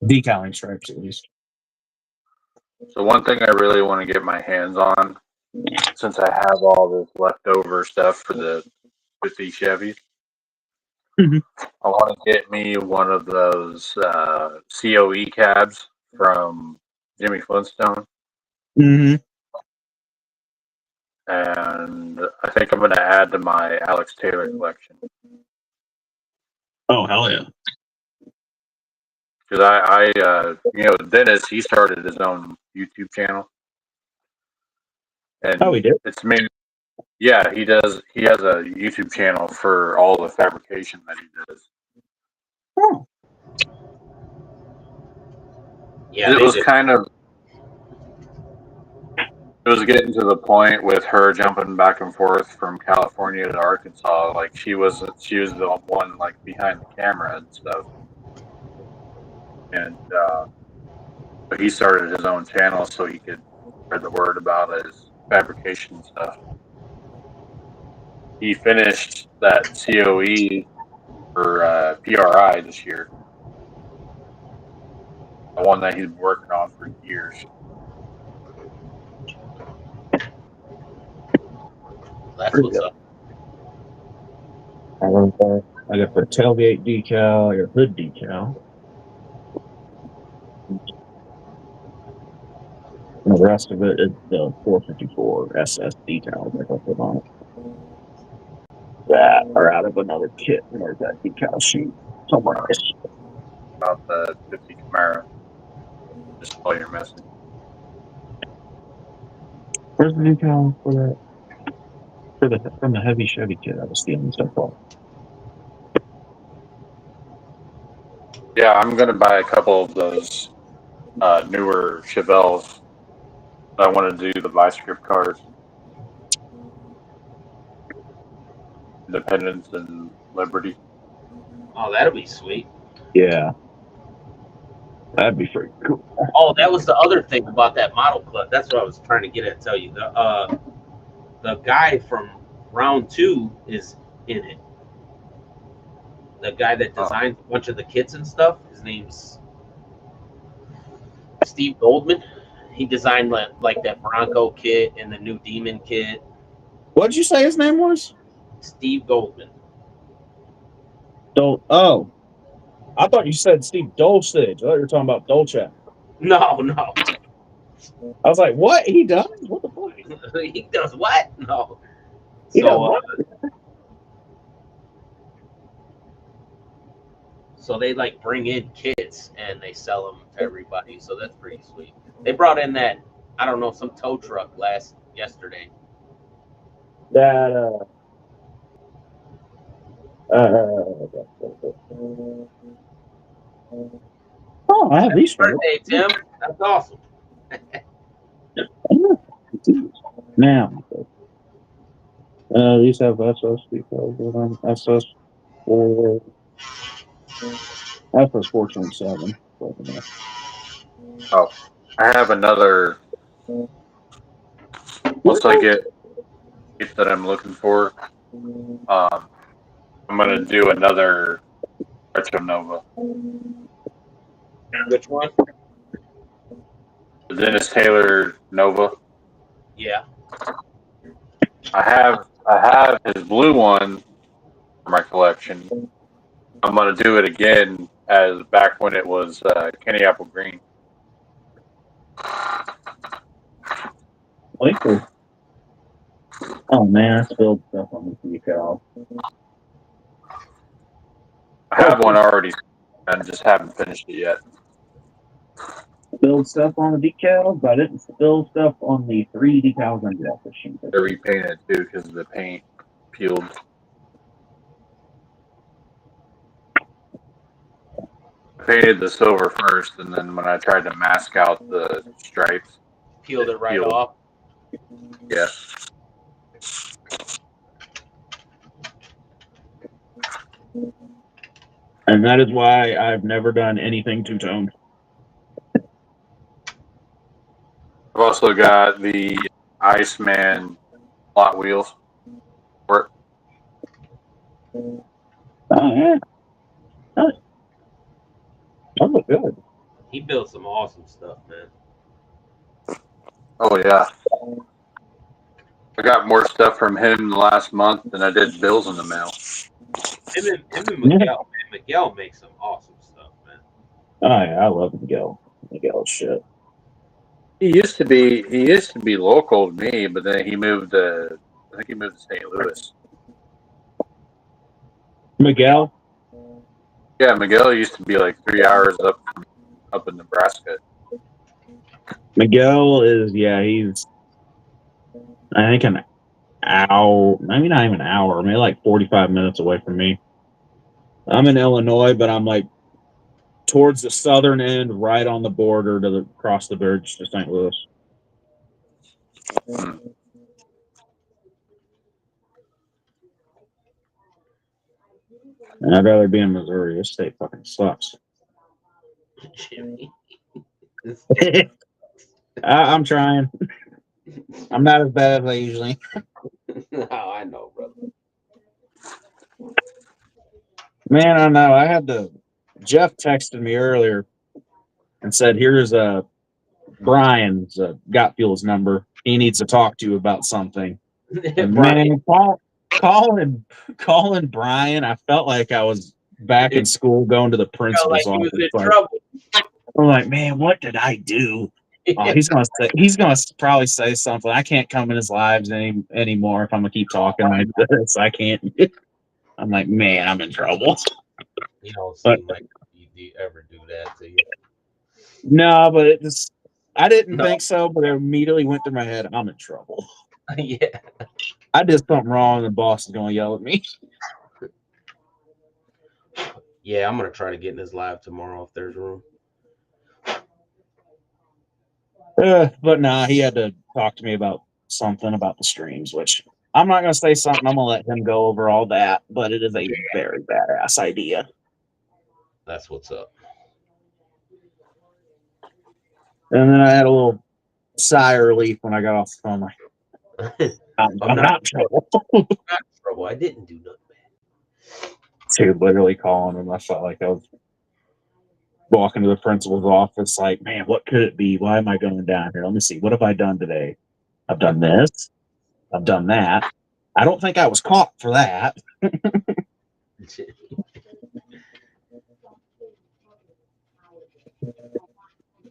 Decaling stripes, at least. So one thing I really want to get my hands on, since I have all this leftover stuff for the 50 Chevys, Mhm. I want to get me one of those COE cabs from Jimmy Flintstone. Mm-hmm. And I think I'm going to add to my Alex Taylor collection. Oh, hell yeah. Because Dennis, he started his own YouTube channel. And he did? it's mainly, yeah, he does. He has a YouTube channel for all the fabrication that he does. Oh. Yeah, it was getting to the point with her jumping back and forth from California to Arkansas. Like she was the one like behind the camera and stuff. And but he started his own channel so he could spread the word about his fabrication stuff. He finished that COE for PRI this year, the one that he's been working on for years. That's what's up. I got the tailgate decal, I got hood decal. And the rest of it is the 454 SS decals I put on it. That are out of another kit. There's that decal sheet somewhere else. About the 50 Camaro. Just all your message. Where's the decal for that? From the heavy Chevy kit I was stealing so far. Yeah, I'm gonna buy a couple of those newer Chevelles. I want to do the vice grip cars, Independence and Liberty. Oh, that'll be sweet. Yeah. That'd be pretty cool. Oh, that was the other thing about that model club. That's what I was trying to get at. Tell you the guy from round 2 is in it. The guy that designed a bunch of the kits and stuff. His name's Steve Goldman. He designed like that Bronco kit and the new Demon kit. What'd you say his name was? Steve Goldman. Oh, I thought you said Steve Dolstage. I thought you were talking about Dolce. No. I was like, what? He does? What the fuck? He does what? No. He does what? So they like bring in kits and they sell them to everybody. So that's pretty sweet. They brought in that, I don't know, some tow truck yesterday. That oh, I have these birthday, Tim. That's awesome. Now, these have SS because SS 4 SS 427. Oh, I have another. Once I get that I'm looking for, I'm gonna do another Retro Nova. Which one? The Dennis Taylor Nova. Yeah. I have his blue one for my collection. I'm gonna do it again as back when it was Kenny Apple Green. Oh man, I spilled stuff on the decal. I have one already. I just haven't finished it yet. Spilled stuff on the decals, but I didn't spill stuff on the 3 decals on the other sheet. They're repainted too because the paint peeled. I painted the silver first, and then when I tried to mask out the stripes, peeled it right off. Yeah. And that is why I've never done anything two-tone. I've also got the Iceman lot wheels. Oh, yeah. Nice. That look good. He built some awesome stuff, man. Oh, yeah. I got more stuff from him last month than I did bills in the mail. Him and Miguel, man. Miguel makes some awesome stuff, man. Oh, yeah, I love Miguel. Miguel's shit. He used to be local to me, but then he moved to, I think he moved to St. Louis. Miguel? Yeah, Miguel used to be like 3 hours up in Nebraska. Miguel is, yeah, he's, I think an hour, maybe not even an hour, maybe like 45 minutes away from me. I'm in Illinois, but I'm like towards the southern end, right on the border to cross the bridge to St. Louis. And I'd rather be in Missouri. This state fucking sucks. Jimmy. I'm trying. I'm not as bad as I usually. Oh, I know, brother. Man, I know. I had to. Jeff texted me earlier and said, "Here's Brian's Got Fuel's number. He needs to talk to you about something." And man, calling Brian, I felt like I was back in school going to the principal's office. He was in trouble. I'm like, man, what did I do? Oh, he's gonna probably say something. I can't come in his lives anymore if I'm gonna keep talking like this. I can't. I'm like, man, I'm in trouble. You don't But seem like you ever do that to you. no, but it just I didn't No, think so, but it immediately went through my head. I'm in trouble. yeah, I did something wrong, and the boss is gonna yell at me. yeah. I'm gonna try to get in his live tomorrow if there's room. But nah, he had to talk to me about something about the streams, which I'm not gonna say something. I'm gonna let him go over all that. But it is a very badass idea. That's what's up. And then I had a little sigh of relief when I got off the phone. Like, I'm I'm not, not in trouble. not in trouble. I didn't do nothing bad. Dude, literally calling him. I felt like I was walking to the principal's office, like, man, what could it be? Why am I going down here? Let me see. What have I done today? I've done this. I've done that. I don't think I was caught for that.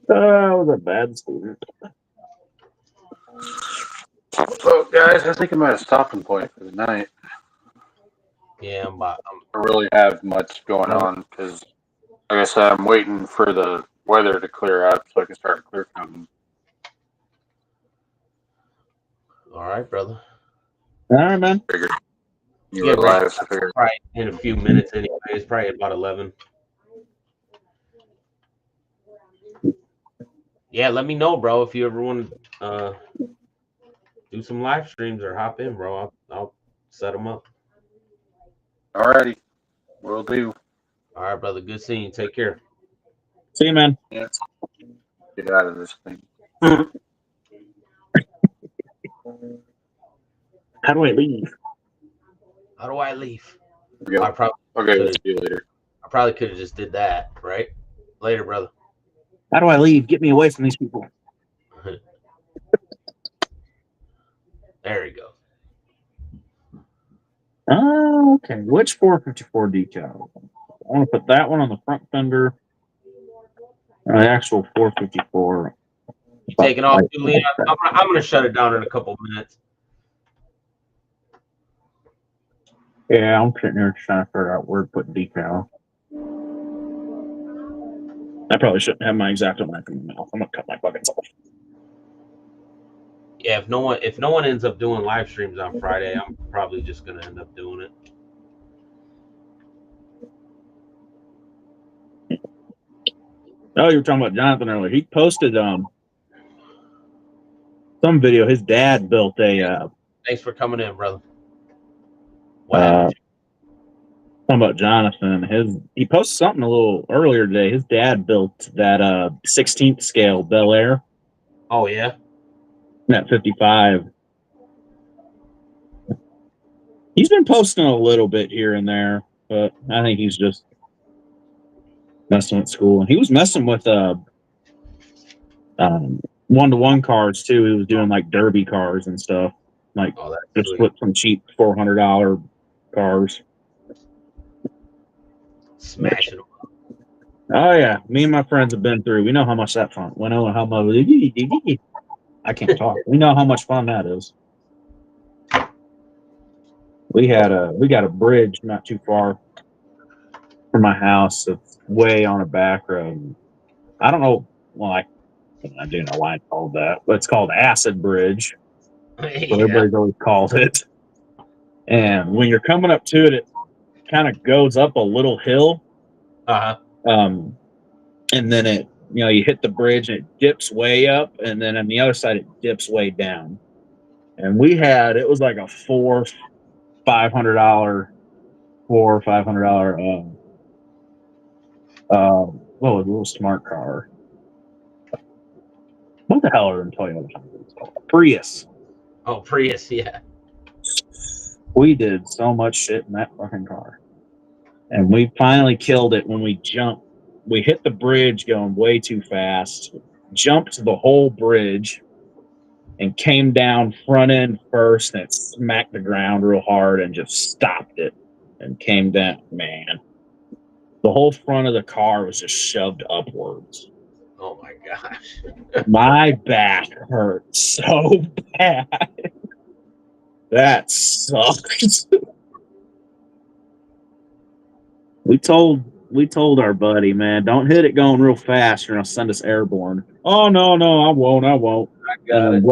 I was a bad student. So, guys, I think I'm at a stopping point for the night. Yeah, I don't really have much going on because, like I said, I'm waiting for the weather to clear up so I can start clear coating. all right, brother. All right, man. Figured you were Get ready. live, so I figured. Probably in a few minutes anyway. It's probably about 11. Yeah, let me know, bro, if you ever want to do some live streams or hop in, bro. I'll set them up. Alrighty, will do. All right, brother. Good seeing you. Take care. See you, man. Yeah. Get out of this thing. How do I leave? How do I leave? Okay, I probably okay, we'll could see you later. have just did that, right? Later, brother. How do I leave? Get me away from these people. There you go. Oh, okay. Which 454 decal? I want to put that one on the front fender. The actual 454. You taking off, Leon? I'm gonna shut it down in a couple minutes. Yeah, I'm sitting here trying to figure out where to put decal. I probably shouldn't have my X-Acto knife in my mouth. I'm gonna cut my buckets off. Yeah, if no one ends up doing live streams on Friday, I'm probably just gonna end up doing it. Oh, you were talking about Jonathan earlier. He posted some video. His dad built a Thanks for coming in, brother. What happened? talking about Jonathan. He posted something a little earlier today. His dad built that 16th scale Bel Air. Oh yeah. That 55. He's been posting a little bit here and there, but I think he's just messing with school. And he was messing with one-to-one cars too. He was doing like derby cars and stuff, like Oh, that's just sweet. with some cheap $400 cars. Smashing them. Oh yeah, me and my friends have been through. We know how much that fun. We know how much. I can't talk. We know how much fun that is. We got a bridge not too far from my house. It's way on a back road. I don't know. Well, I do know why it's called that, but it's called Acid Bridge. So Yeah. everybody's always called it. And when you're coming up to it, it kind of goes up a little hill. Uh-huh. And then you hit the bridge and it dips way up, and then on the other side it dips way down. And it was like a $400-$500 what was a little smart car. What the hell are them Toyota called? Prius. Oh, Prius, yeah. We did so much shit in that fucking car. And we finally killed it when we jumped. We hit the bridge going way too fast, jumped the whole bridge, and came down front end first, and it smacked the ground real hard and just stopped it and came down. Man, the whole front of the car was just shoved upwards. Oh my gosh. My back hurts so bad. That sucks. We told our buddy, man, don't hit it going real fast, or gonna send us airborne. Oh no, I won't. I got it.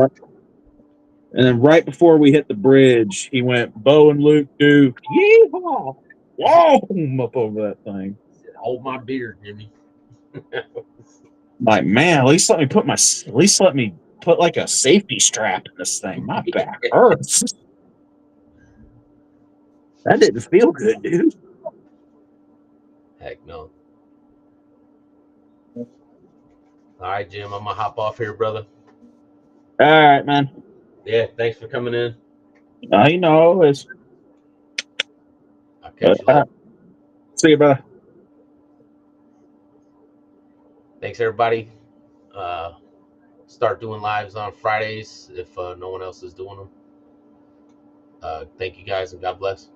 And then right before we hit the bridge, he went, Bo and Luke Duke, yeehaw, whoa, up over that thing. Hold my beer, Jimmy. Like, man, at least let me put like a safety strap in this thing. My back hurts. That didn't feel good, dude. Heck no. All right, Jim, I'm gonna hop off here, brother. All right, man. Yeah, thanks for coming in. You know, it's I'll catch you later. see you, brother. Thanks, everybody. Start doing lives on Fridays if no one else is doing them. Thank you guys, and God bless.